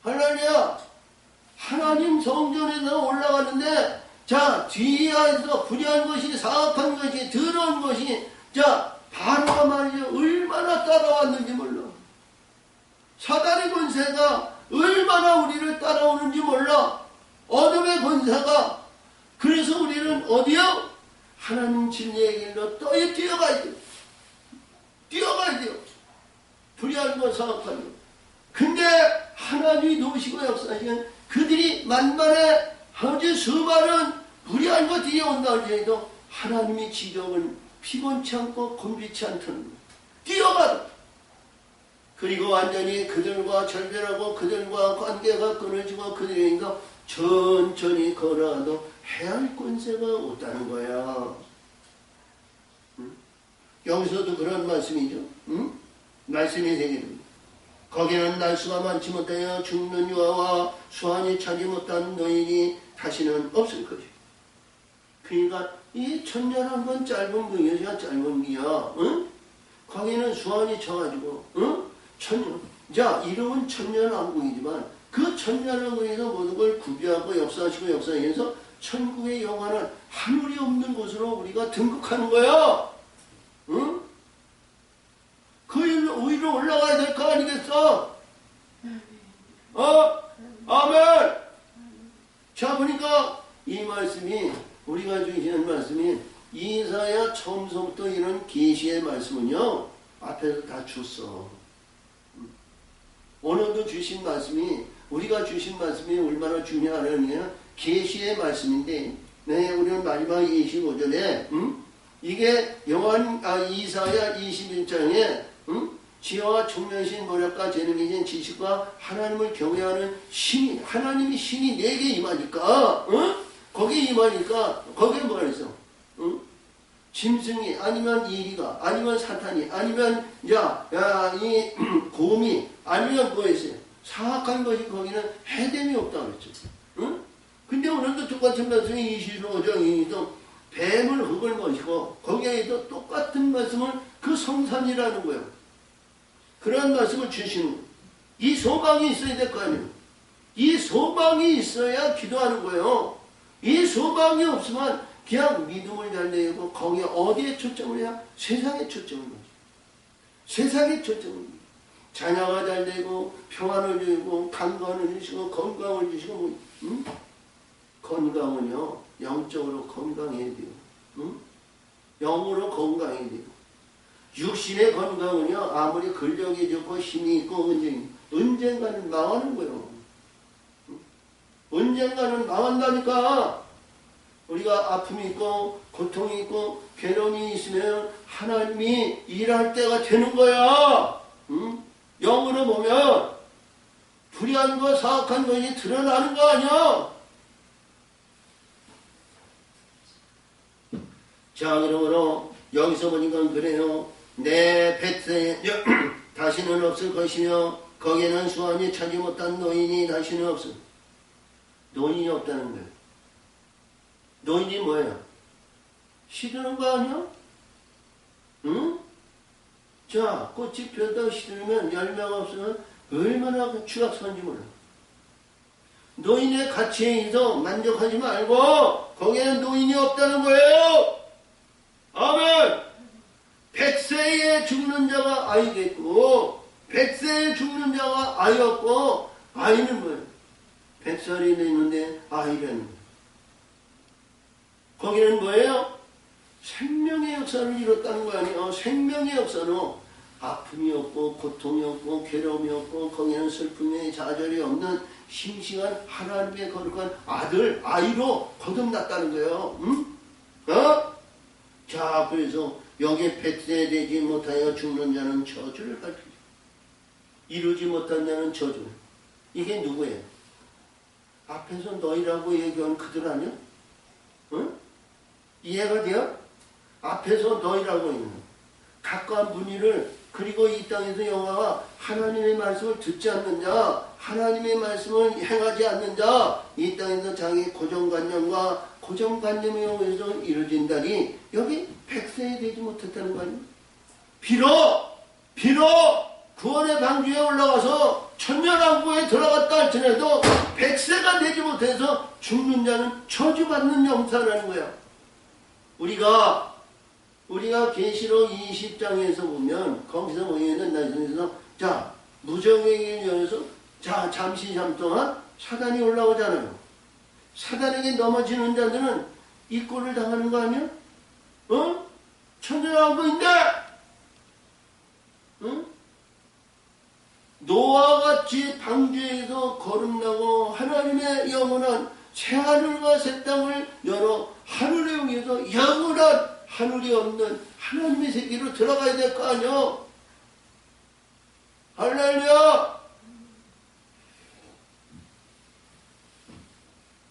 할렐루야. 하나님 성전에서 올라가는데 자 뒤에서 불의한 것이 사악한 것이 더러운 것이 자 바로가 말이죠. 얼마나 따라왔는지 몰라. 사단의 권세가 얼마나 우리를 따라오는지 몰라. 어둠의 권세가. 그래서 우리는 어디요? 하나님 진리의 길로 떠에 뛰어가야 돼요. 뛰어가야 돼요. 불의한 것, 사악한 것. 근데 하나님이 놓으시고 역사하시는 그들이 만만해 아주 수많은 불의한 것들이 온다 할지라도 하나님의 지경은 피곤치 않고 곤비치 않다는 거예요. 뛰어가다. 그리고 완전히 그들과 절별하고 그들과 관계가 끊어지고 그들에게서 천천히 걸어가도 해할 권세가 없다는 거야. 여기서도 그런 말씀이죠. 말씀이 되기를. 거기는 날수가 많지 못하여 죽는 유아와 수완이 차지 못한 노인이 다시는 없을 것이요. 그러니까 이 천년 번 짧은 경이야, 짧은 기야. 응? 거기는 수완이 쳐가지고, 천년. 자, 이름은 천년왕국이지만 그 천년왕국에서 모든 걸 구비하고 역사하시고 역사해서 천국의 영원한 하늘이 없는 곳으로 우리가 등극하는 거야. 응? 그 위로 올라가야 될 거 아니겠어? 아멘! 자, 보니까 이 말씀이, 우리가 주시는 말씀이 이사야 처음서부터 이런 계시의 말씀은요, 앞에서 다 줬어. 오늘도 주신 말씀이, 우리가 주신 말씀이 얼마나 중요하냐면 계시의 말씀인데, 네, 우리는 마지막 25절에, 이게 이사야 21장에, 지혜와 총명신 모략과 재능이신 지식과 하나님을 경외하는 신이, 하나님이 신이 내게 임하니까, 거기에 임하니까, 거기에 뭐가 있어? 짐승이, 아니면 이리가, 아니면 사탄이, 아니면, 이 곰이, 아니면 뭐 있어요? 사악한 것이 거기는 해됨이 없다고 그랬죠. 근데 오늘도 똑같은 말씀이 25장에도 뱀을 흙을 모시고, 거기에도 똑같은 말씀을 그 성산이라는 거예요. 그런 말씀을 주시는 거예요. 이 소망이 있어야 될 거 아니에요. 이 소망이 있어야 기도하는 거예요. 이 소망이 없으면 그냥 믿음을 잘 내고 거기에 어디에 초점을 해야? 세상에 초점을 해야지. 세상에 초점을 해야지. 자녀가 잘 되고 평안을 주고 강건을 주시고 건강을 주시고 건강은요 영적으로 건강해야 돼요. 영으로 건강해야 돼요. 육신의 건강은요 아무리 근력이 좋고 힘이 있고 언젠가는 망하는 거예요. 언젠가는 망한다니까. 우리가 아픔이 있고 고통이 있고 괴로움이 있으면 하나님이 일할 때가 되는 거야. 영으로 보면 불의한 거 사악한 것이 드러나는 거 아니야. 자, 그러므로 여기서 보니까 그래요. 내 뱃에 다시는 없을 것이며 거기에는 수완이 차지 못한 노인이 다시는 없을. 노인이 없다는 거예요. 노인이 뭐예요? 시드는 거 아니야? 응? 자, 꽃이 피었다고 시들면 열매가 없으면 얼마나 추악선지 몰라. 노인의 가치에 있어 만족하지 말고 거기에는 노인이 없다는 거예요. 아멘. 100세에 죽는 자가 아이겠고 100세에 죽는 자가 아이 없고 아이는 뭐예요? 100살이 되는데 아이라는 거예요. 거기는 뭐예요? 생명의 역사를 이뤘다는 거 아니에요? 생명의 역사로 아픔이 없고 고통이 없고 괴로움이 없고 거기는 슬픔이 좌절이 없는 싱싱한 하나님의 거룩한 아들, 아이로 거듭났다는 거예요. 자, 그래서 여기에 100세 되지 못하여 죽는 자는 저주를 받으리라. 이루지 못한 자는 저주를. 이게 누구예요? 앞에서 너희라고 얘기한 그들 아니야? 이해가 돼요? 앞에서 너희라고 있는 가까운 분위를 그리고 이 땅에서 영화가 하나님의 말씀을 듣지 않는 자, 하나님의 말씀을 행하지 않는 자, 이 땅에서 자기 고정관념과 고정관념에 의해서 이루어진다니 여기 100세에 되지 못했다는 거 아니에요? 비록 구원의 방주에 올라가서 천년왕국에 들어갔다 할지라도 100세가 되지 못해서 죽는 자는 저주받는 영사라는 거야. 우리가 계시록 20장에서 보면 거기서 뭐냐면 나중에서 자 무정의 길 열어서 자, 잠시 동안 사단이 올라오잖아요. 사단에게 넘어지는 자들은 이 꼴을 당하는 거 아니야? 천연왕국인데, 노아와 같이 방주에서 거듭나고 하나님의 영원한 새하늘과 새 땅을 열어 하늘에 위해서 영원한 하늘이 없는 하나님의 세계로 들어가야 될 거 아니야? 할렐루야!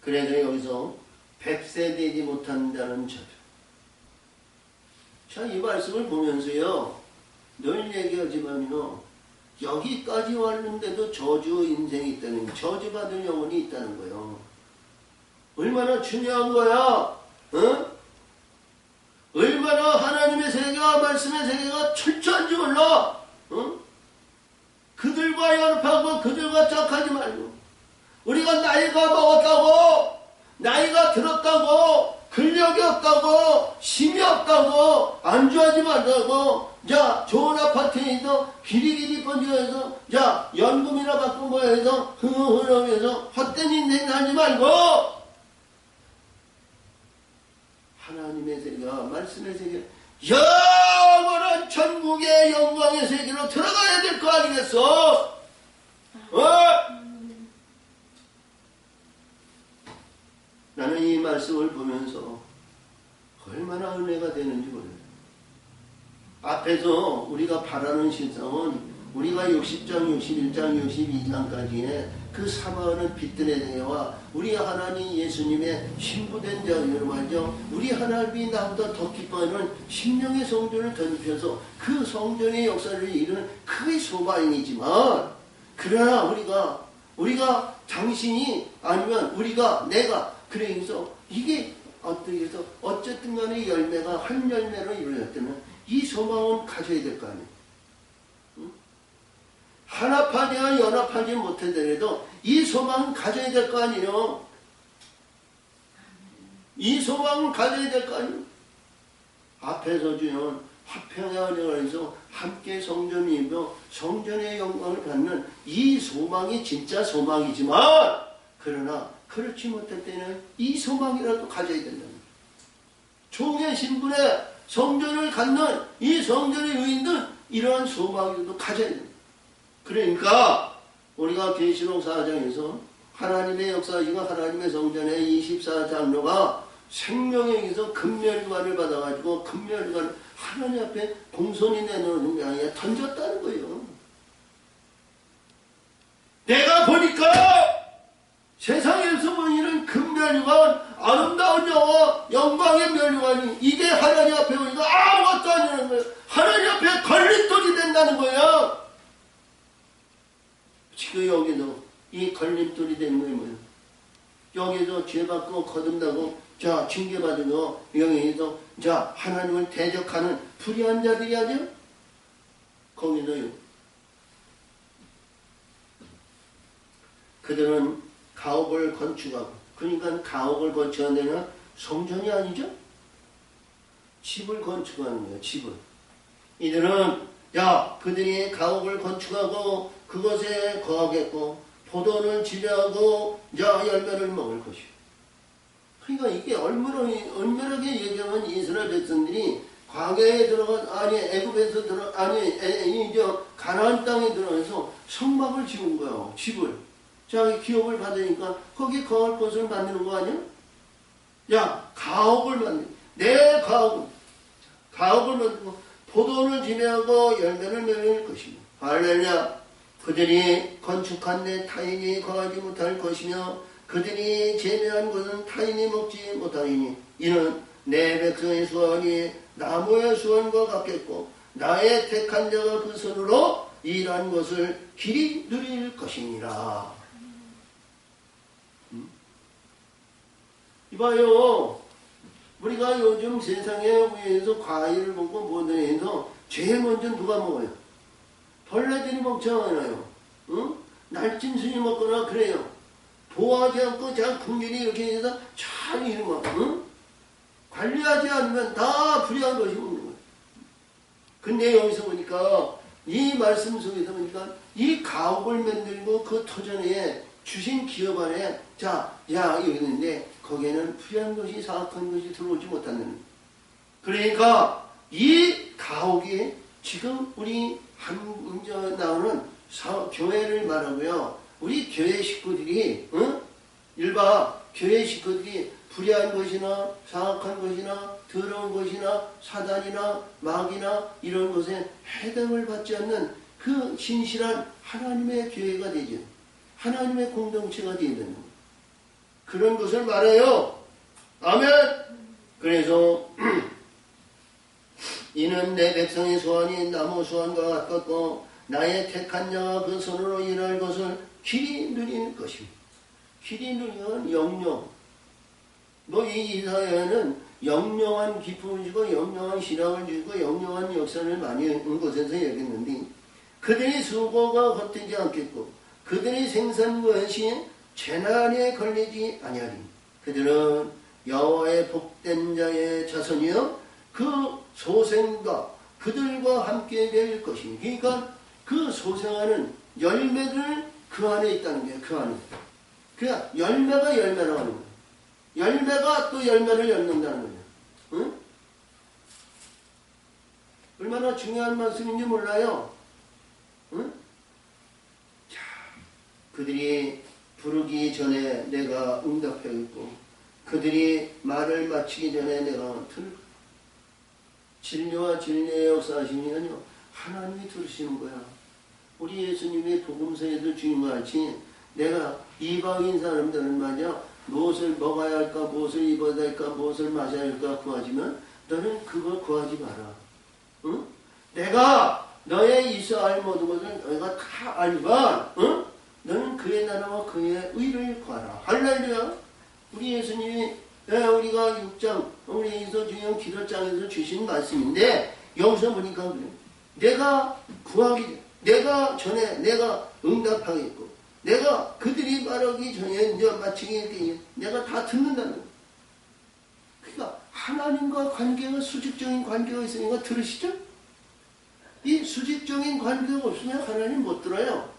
그래서 여기서 100세 되지 못한 자는 저주. 자, 이 말씀을 보면서요, 늘 얘기하지만요, 여기까지 왔는데도 저주 인생이 있다는 거예요. 저주받을 영혼이 있다는 거예요. 얼마나 중요한 거야? 얼마나 하나님의 세계와 말씀의 세계가 철저한지 몰라? 그들과 연합하고 그들과 짝하지 말고, 우리가 나이가 먹었다고, 나이가 들었다고, 근력이 없다고, 힘이 없다고, 안주하지 말라고, 자, 좋은 아파트에 있어, 길이 번지해서, 자, 연금이나 받고 뭐 해서, 흥흥흥해서, 헛된 인생 하지 말고, 하나님의 세계와 말씀의 세계, 영원한 천국의 영광의 세계로 들어가야 될 거 아니겠어? 나는 이 말씀을 보면서 얼마나 은혜가 되는지 몰라요. 앞에서 우리가 바라는 신상은 우리가 60장, 61장, 62장까지의 그 사모하는 빛들에 대해와 우리 하나님 예수님의 신부된 자를 말이죠. 우리 하나님이 나보다 더 기뻐하는 심령의 성전을 던집혀서 그 성전의 역사를 이루는 그의 소망이지만, 그러나 우리가 당신이 아니면 내가 그래서 이게 어떻게 해서 어쨌든 간에 열매가 한 열매로 이루어졌다면 이 소망은 가져야 될 거 아니에요. 하나파지와 연합하지 못하더라도 이 소망은 가져야 될 거 아니에요. 이 소망은 가져야 될 거 아니에요. 앞에서 주연 화평의 은혜에서 함께 성전을 입어 성전의 영광을 갖는 이 소망이 진짜 소망이지만, 그러나 그렇지 못할 때는 이 소망이라도 가져야 된다는 거예요. 종의 신분의 성전을 갖는 이 성전의 유인들 이러한 소망이라도 가져야 됩니다. 그러니까 우리가 계시록 4장에서 하나님의 역사이고 하나님의 성전의 24장로가 생명에게서 금멸관을 받아가지고 금멸관을 하나님 앞에 공손히 내놓는 게 아니라 던졌다는 거예요. 내가 보니까 세상에서 보이는 금멸관, 아름다운 영광의 멸관이 이게 하나님 앞에 보니까 아무것도 아니라는 거예요. 하나님 앞에 걸림돌이 된다는 거예요. 지금 여기도 이 걸림돌이 되는 거예요. 뭐예요? 여기서 죄받고 거듭나고 자 징계받은 거 여기서 자 하나님을 대적하는 불의한 자들이 아니요? 거기도요. 그들은 가옥을 건축하고, 그러니까 가옥을 건축하는 성전이 아니죠? 집을 건축하는 거예요. 집을. 이들은 그들이 가옥을 건축하고 그것에 거하겠고 포도를 지배하고 열매를 먹을 것이요. 그러니까 이게 얼마나게 얘기하면 이스라엘 백성들이 광야에 애굽에서 가나안 땅에 들어가서 성막을 지은 거예요. 집을. 자, 기업을 받으니까 거기 거할 것을 만드는 거 아니야? 가옥을 만드는, 내 가옥을 만들고 포도를 지배하고 열매를 맺을 것이며, 할렐루야. 그들이 건축한 데 타인이 거하지 못할 것이며 그들이 재배한 것은 타인이 먹지 못하리니 이는 내 백성의 수원이 나무의 수원과 같겠고 나의 택한 자가 그 손으로 일한 것을 길이 누릴 것이니라. 이봐요. 우리가 요즘 세상에 위해서 과일을 먹고 뭐든 해서 제일 먼저 누가 먹어요? 벌레들이 먹잖아요. 날찐 순이 먹거나 그래요. 보호하지 않고 그냥 국민이 이렇게 해서 잘 이런 거. 관리하지 않으면 다 불의한 것이 먹는 거예요. 근데 여기서 보니까 이 말씀 속에서 보니까 이 가옥을 만들고 그 터전에 주신 기업 안에 여기 있는데 거기에는 불의한 것이 사악한 것이 들어오지 못하는. 그러니까 이 가옥이 지금 우리 나오는 교회를 말하고요. 우리 교회 식구들이 일바 교회 식구들이 불의한 것이나 사악한 것이나 더러운 것이나 사단이나 마귀나 이런 것에 해당을 받지 않는 그 신실한 하나님의 교회가 되죠. 하나님의 공동체가 되는 그런 것을 말해요. 아멘. 그래서 이는 내 백성의 소원이 나무 소원과 같고 나의 택한 자가 그 손으로 일할 것을 길이 누리는 것입니다. 길이 누리는 영영. 이 이사야는 영영한 기쁨을 주고 영영한 신앙을 주고 영영한 역사를 많이 온 곳에서 얘기했는데 그들의 수고가 헛되지 않겠고 그들의 생산 것이 재난에 걸리지 아니하리. 그들은 여호와의 복된 자의 자손이요 그 소생과 그들과 함께 될 것이니. 그러니까 그 소생하는 열매들 그 안에 있다는 거예요. 그 안에. 그러니까 열매가 열매라고 하는 거예요. 열매가 또 열매를 엮는다는 거예요. 응? 얼마나 중요한 말씀인지 몰라요. 응? 자, 그들이 부르기 전에 내가 응답하겠고 그들이 말을 마치기 전에 내가 들을. 진리와 진리의 역사하시면요 하나님이 들으시는 거야. 우리 예수님의 복음서에도 주인 것 같이 내가 이방인 사람들은 말이야 무엇을 먹어야 할까 무엇을 입어야 할까 무엇을 마셔야 할까 구하지만 너는 그걸 구하지 마라. 응? 내가 너의 있어 할 모든 것을 너희가 다 알지만 너는 그의 나라와 그의 의를 구하라. 할렐루야. 우리 예수님이 우리가 6장 우리 중요한 기도장에서 주신 말씀인데 여기서 보니까 그래. 내가 구하기 내가 전에 내가 응답하겠고 내가 그들이 말하기 전에 이제 마치기 내가 다 듣는다는 거예요. 그러니까 하나님과 관계가 수직적인 관계가 있으니까 들으시죠? 이 수직적인 관계가 없으면 하나님 못 들어요.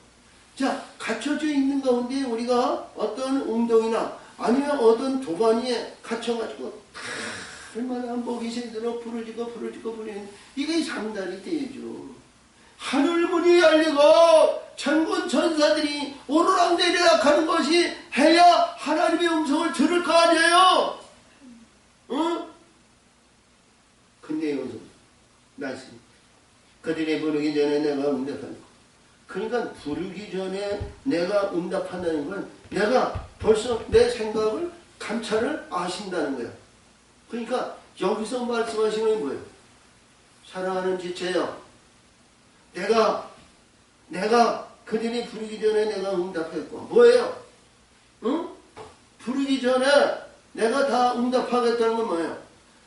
자, 갖춰져 있는 가운데 우리가 어떤 웅덩이나 아니면 어떤 도가니에 갇혀가지고 얼마나 목이 새도록 부러지고 이게 상달이 되죠. 하늘문이 열리고 천군 천사들이 오르락내리락 하는 것이 해야 하나님의 음성을 들을 거 아니에요. 응? 근데 여기서 말씀 그들이 부르기 전에 내가 응답한다. 그러니까 부르기 전에 내가 응답한다는 건 내가 벌써 내 생각을 감찰을 아신다는 거야. 그러니까 여기서 말씀하시는 게 뭐예요? 사랑하는 지체여 내가 그들이 부르기 전에 내가 응답했고 뭐예요? 응? 부르기 전에 내가 다 응답하겠다는 건 뭐예요?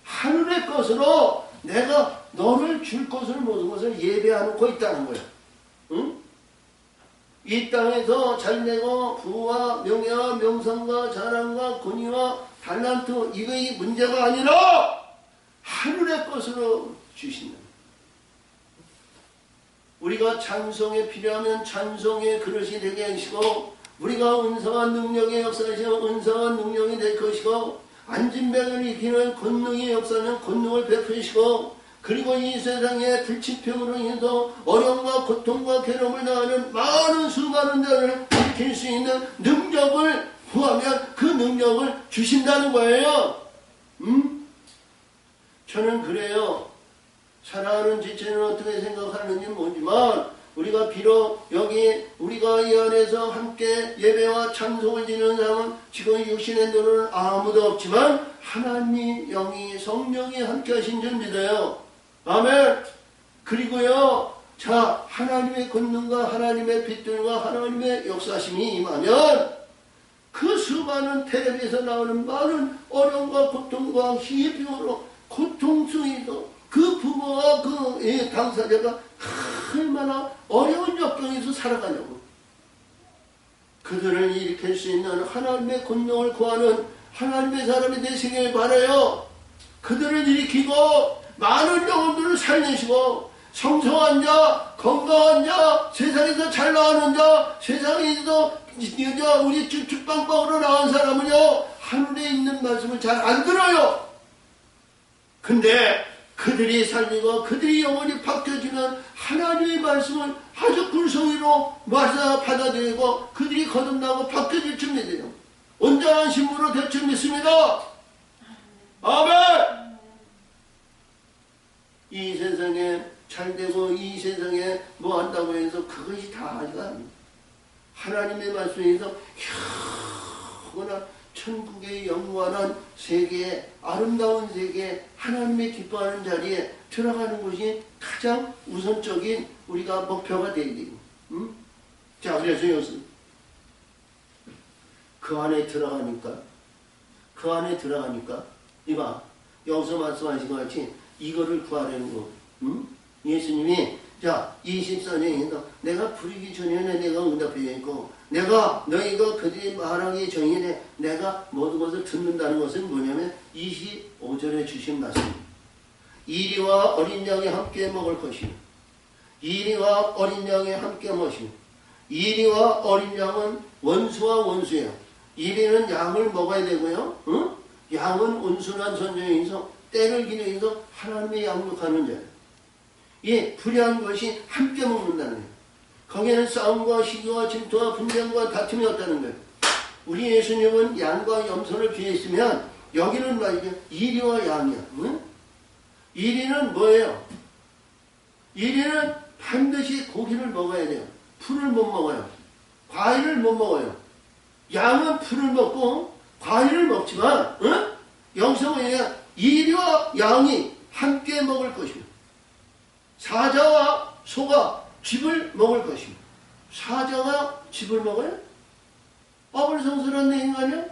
하늘의 것으로 내가 너를 줄 것을 모든 것을 예배하고 있다는 거예요. 응? 이 땅에서 잘되고 부와 명예와 명성과 자랑과 권위와 달란트 이거의 문제가 아니라 하늘의 것으로 주신다. 우리가 찬송에 필요하면 찬송의 그릇이 되게 하시고 우리가 은사와 능력의 역사하시면 은사와 능력이 될 것이고 안진병을 이기는 권능의 역사는 권능을 베푸시고 그리고 이 세상에 불치병으로 인해서 어려움과 고통과 괴로움을 당하는 많은 수많은 자를 일으킬 수 있는 능력을 구하면 그 능력을 주신다는 거예요. 저는 그래요. 사랑하는 지체는 어떻게 생각하는지 모르지만 우리가 비록 여기 우리가 이 안에서 함께 예배와 찬송을 드리는 사람은 지금 육신의 눈은 아무도 없지만 하나님 영이 성령이 함께 하신 줄 믿어요. 아멘. 그리고요 자 하나님의 권능과 하나님의 빛들과 하나님의 역사심이 임하면 그 수많은 텔레비에서 나오는 많은 어려움과 고통과 희비으로 고통 속에서 그 부모와 그 당사자가 얼마나 어려운 역경에서 살아가냐고. 그들을 일으킬 수 있는 하나님의 권능을 구하는 하나님의 사람이 되시길 바라요. 그들을 일으키고 많은 영혼들을 살리시고 성성한 자 건강한 자, 세상에서 잘 나가는 자, 세상에서 우리 죽방방으로 나간 사람은요, 하늘에 있는 말씀을 잘 안 들어요. 근데 그들이 살리고 그들이 영원히 바뀌어지면 하나님의 말씀을 아주 굴성이로 받아들이고 그들이 거듭나고 바뀌어질 줄 믿어요. 온전한 신부로 될 줄 믿습니다. 아멘! 이 세상에 잘되고 이 세상에 뭐 한다고 해서 그것이 다 아니라 하나님의 말씀에서 영원한 천국의 영원한 세계에 아름다운 세계에 하나님의 기뻐하는 자리에 들어가는 것이 가장 우선적인 우리가 목표가 되어야 돼요. 응? 자, 그래서 여기서 그 안에 들어가니까 이봐, 여기서 말씀하신 것 같이 이거를 구하려는 거. 응? 예수님이 자 24년에서 내가 부르기 전에는 내가 응답해 있고 내가 너희가 그들이 말하기 전에 내가 모든 것을 듣는다는 것은 뭐냐면 25절에 주신 말씀. 이리와 어린 양이 함께 먹을 것이며 이리와 어린 양이 함께 먹으시며 이리와 어린 양은 원수와 원수예요. 이리는 양을 먹어야 되고요. 응? 양은 온순한 선정에서 때를 기념해서 하나님의 양육하는 자예요. 이 불의한 것이 함께 먹는다는 거예요. 거기에는 싸움과 시기와 질투와 분쟁과 다툼이 없다는 거예요. 우리 예수님은 양과 염소를 비했으면 여기는 말이죠. 이리와 양이야. 응? 이리는 뭐예요? 이리는 반드시 고기를 먹어야 돼요. 풀을 못 먹어요. 과일을 못 먹어요. 양은 풀을 먹고 과일을 먹지만 응? 여기서 뭐냐? 이리와 양이 함께 먹을 것입니다. 사자와 소가 쥐를 먹을 것입니다. 사자가 쥐를 먹어요? 어불성설한 내용 아니야?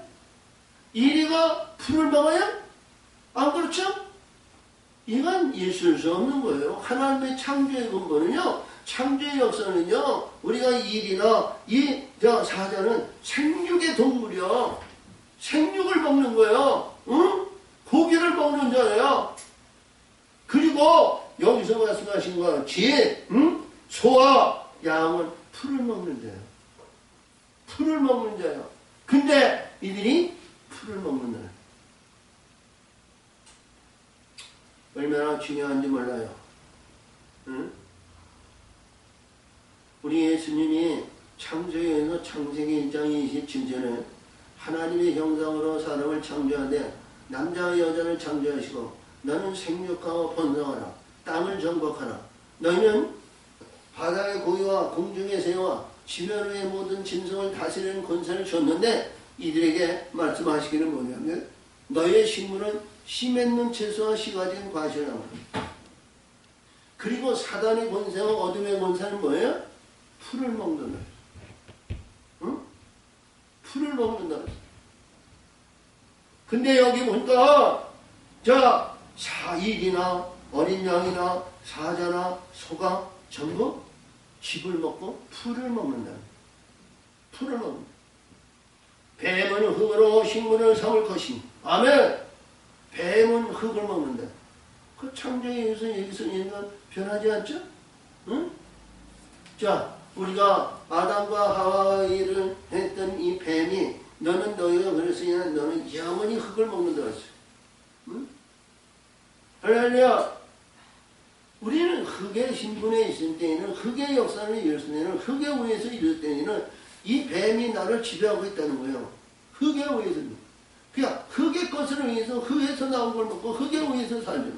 이리가 풀을 먹어요? 안 그렇죠? 이건 있을 수 없는 거예요. 하나님의 창조의 근본은요, 창조의 역사는요, 우리가 일이나 사자는 생육의 동물이요. 생육을 먹는 거예요. 응? 고기를 먹는 자예요. 그리고 여기서 말씀하신 것 같이 소와 양은 풀을 먹는 자예요. 풀을 먹는 자예요. 근데 이들이 풀을 먹는 자예요. 얼마나 중요한지 몰라요. 응? 우리 예수님이 창조에서 창세기 1장 27절에 하나님의 형상으로 사람을 창조하되 남자와 여자를 창조하시고 너는 생육하고 번성하라. 땅을 정복하라. 너희는 바다의 고기와 공중의 새와 지면 위의 모든 짐승을 다스리는 권세를 줬는데 이들에게 말씀하시기는 뭐냐면 너희의 식물은 씨 맺는 채소와 씨 가진 과실을 하라. 그리고 사단의 권세와 어둠의 권세는 뭐예요? 풀을 먹는다. 응? 풀을 먹는다. 근데 여기 보니까 자 사일이나 어린 양이나 사자나 소가 전부 즙을 먹고 풀을 먹는다. 풀을 먹는다. 뱀은 흙으로 식물을 삼을 것이니 아멘. 뱀은 흙을 먹는다. 그 창조에 의해서 여기서 얘가 변하지 않죠? 응? 자, 우리가 아담과 하와가 일을 했던 이 뱀이 너는 너희가 그랬으냐 너는 영원히 흙을 먹는다 그랬어요. 응? 할렐루야. 우리는 흙의 신분에 있을 때에는 흙의 역사를 이뤘을 때에는 흙에 의해서 이뤘을 때에는 이 뱀이 나를 지배하고 있다는 거예요. 흙에 의해서. 그냥 흙의 것을 위해서 흙에서 나온 걸 먹고 흙에 의해서 살죠.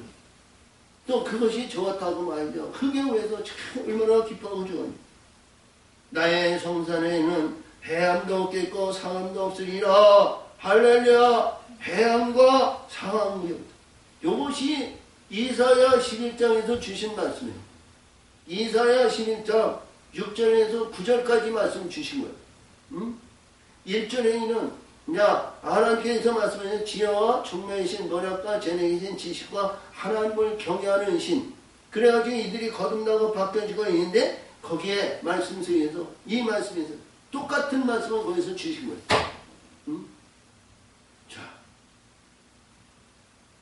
또 그것이 좋았다고 말이죠. 흙에 의해서 참 얼마나 기뻐하고 좋아요. 나의 성산에는 해암도 없겠고 상암도 없으리라. 할렐루야. 해암과 상암이 없다. 이것이 이사야 11장에서 주신 말씀이에요. 이사야 11장 6절에서 9절까지 말씀 주신 거예요. 응? 1절에는 하나님께서 말씀하신 지혜와 총명의 신, 노력과 재능의 신, 지식과 하나님을 경외하는 신. 그래가지고 이들이 거듭나고 바뀌어지고 있는데 거기에 말씀 속에서 이 말씀에서 똑같은 말씀을 거기서 주신 거예요. 응? 자,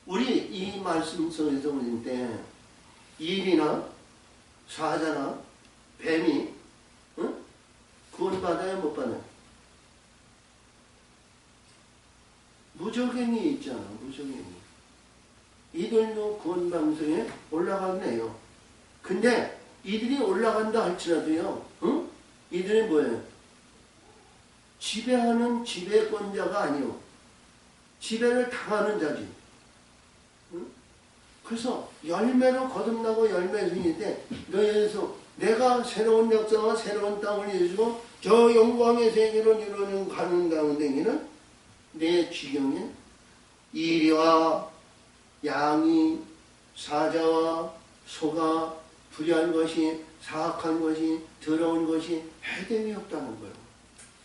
우리 이 말씀 속에서 보실 때 일이나 사자나 뱀이 응? 구원받아요 못 받아요? 무적행이 있잖아. 무적행이. 이들도 구원방송에 올라가긴 해요. 근데 이들이 올라간다 할지라도요. 응? 이들이 뭐예요? 지배하는 지배권자가 아니요. 지배를 당하는 자지. 응? 그래서 열매로 거듭나고 열매중인데 너희에서 내가 새로운 역사와 새로운 땅을 이루고 저 영광의 세계로 이루는 가는 가운데에는 내 지경에 이리와 양이 사자와 소가 불의한 것이 사악한 것이 더러운 것이 해됨이 없다는 거예요.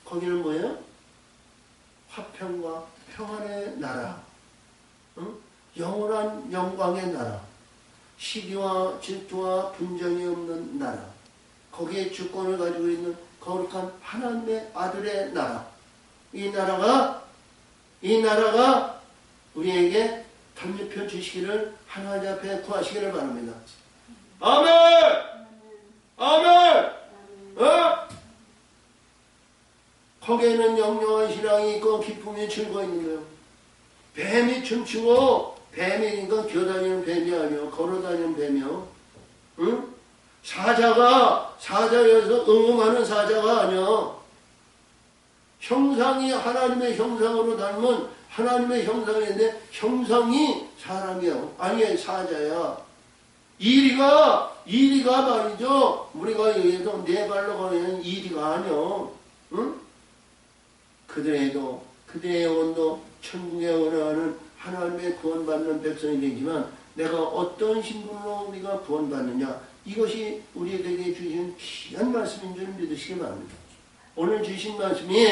거기는 뭐예요? 화평과 평안의 나라, 응? 영원한 영광의 나라, 시기와 질투와 분쟁이 없는 나라, 거기에 주권을 가지고 있는 거룩한 하나님의 아들의 나라. 이 나라가 우리에게 덧입혀 주시기를 하나님 앞에 구하시기를 바랍니다. 아멘! 아멘! 어? 거기에는 영영한 신앙이 있고 기쁨이 즐거워 있는 거예요. 뱀이 춤추고 뱀이니까 기어다니는 뱀이 아니요. 걸어다니는 뱀이요. 응? 사자가 사자여서 응응하는 사자가 아니요. 형상이 하나님의 형상으로 닮은 하나님의 형상인데 형상이 사람이야. 아니 사자야. 이리가 말이죠. 우리가 여기서 네 발로 가는 이리가 아니요. 응? 그들의 영혼도 천국에 원하는 하나님의 구원받는 백성이 되지만 내가 어떤 신분으로 우리가 구원받느냐 이것이 우리에게 주신 귀한 말씀인 줄 믿으시기 바랍니다. 오늘 주신 말씀이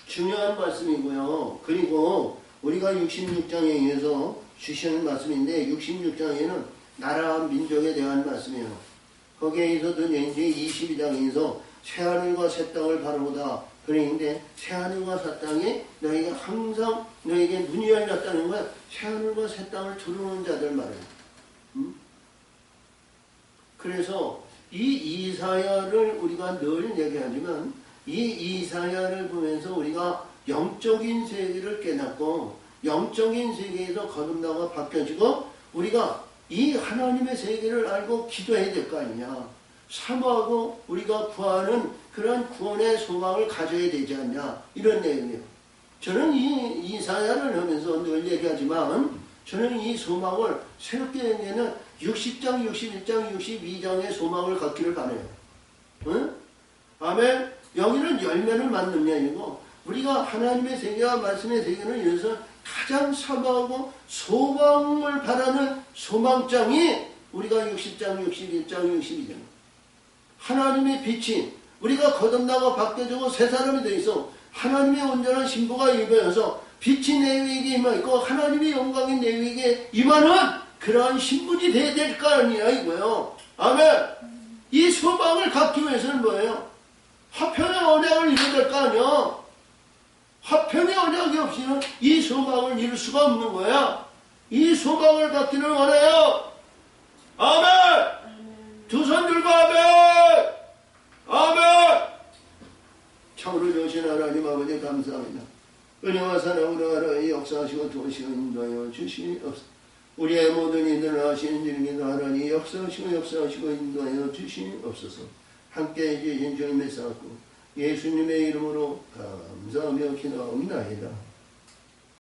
중요한 말씀이고요. 그리고 우리가 66장에서 주시는 말씀인데 66장에는 나라와 민족에 대한 말씀이에요. 거기에서도 이제 22장에서 새하늘과 새 땅을 바라보다 그러는데 새하늘과 새 땅이 너희가 항상 너희에게 문이 열렸다는 거야. 새하늘과 새 땅을 두루는 자들 말이에요. 그래서 이 이사야를 우리가 늘 얘기하지만 이 이사야를 보면서 우리가 영적인 세계를 깨닫고 영적인 세계에서 거듭나고 바뀌어지고 우리가 이 하나님의 세계를 알고 기도해야 될 거 아니냐. 사모하고 우리가 구하는 그런 구원의 소망을 가져야 되지 않냐. 이런 내용이에요. 저는 이 이사야를 하면서 늘 얘기하지만 저는 이 소망을 새롭게 얘기하는 60장, 61장, 62장의 소망을 갖기를 바라요. 응? 아멘. 여기는 열매를 맺는 게 아니고 우리가 하나님의 세계와 말씀의 세계를 위해서 가장 사모하고 소망을 바라는 소망장이 우리가 60장, 61장, 62장. 하나님의 빛이 우리가 거듭나고 바뀌어지고 새 사람이 되어 있어 하나님의 온전한 신부가 임하여서 빛이 내 위에게 임하고 하나님의 영광이 내 위에게 임하는 그러한 신분이 되어야 될 거 아니야 이거요. 아멘. 이 소망을 갖기 위해서는 뭐예요? 화평의 언약을 이뤄야 될 거 아니야. 화평의 언약이 없이는 이 소망을 이룰 수가 없는 거야. 이 소망을 갖기를 원해요. 아멘. 두 손 들고 아멘. 아멘. 참으로 좋으신 하나님 아버지 감사합니다. 은혜와 사랑으로 하나님 역사하시고 도우시고 인도하여 주시옵소서. 우리의 모든 일들을 하시는 일입니다. 하나님 역사하시고 인도하여 주시옵소서. 함께해 주신 주님의 사고 예수님의 이름으로 감사하며 기도합니다.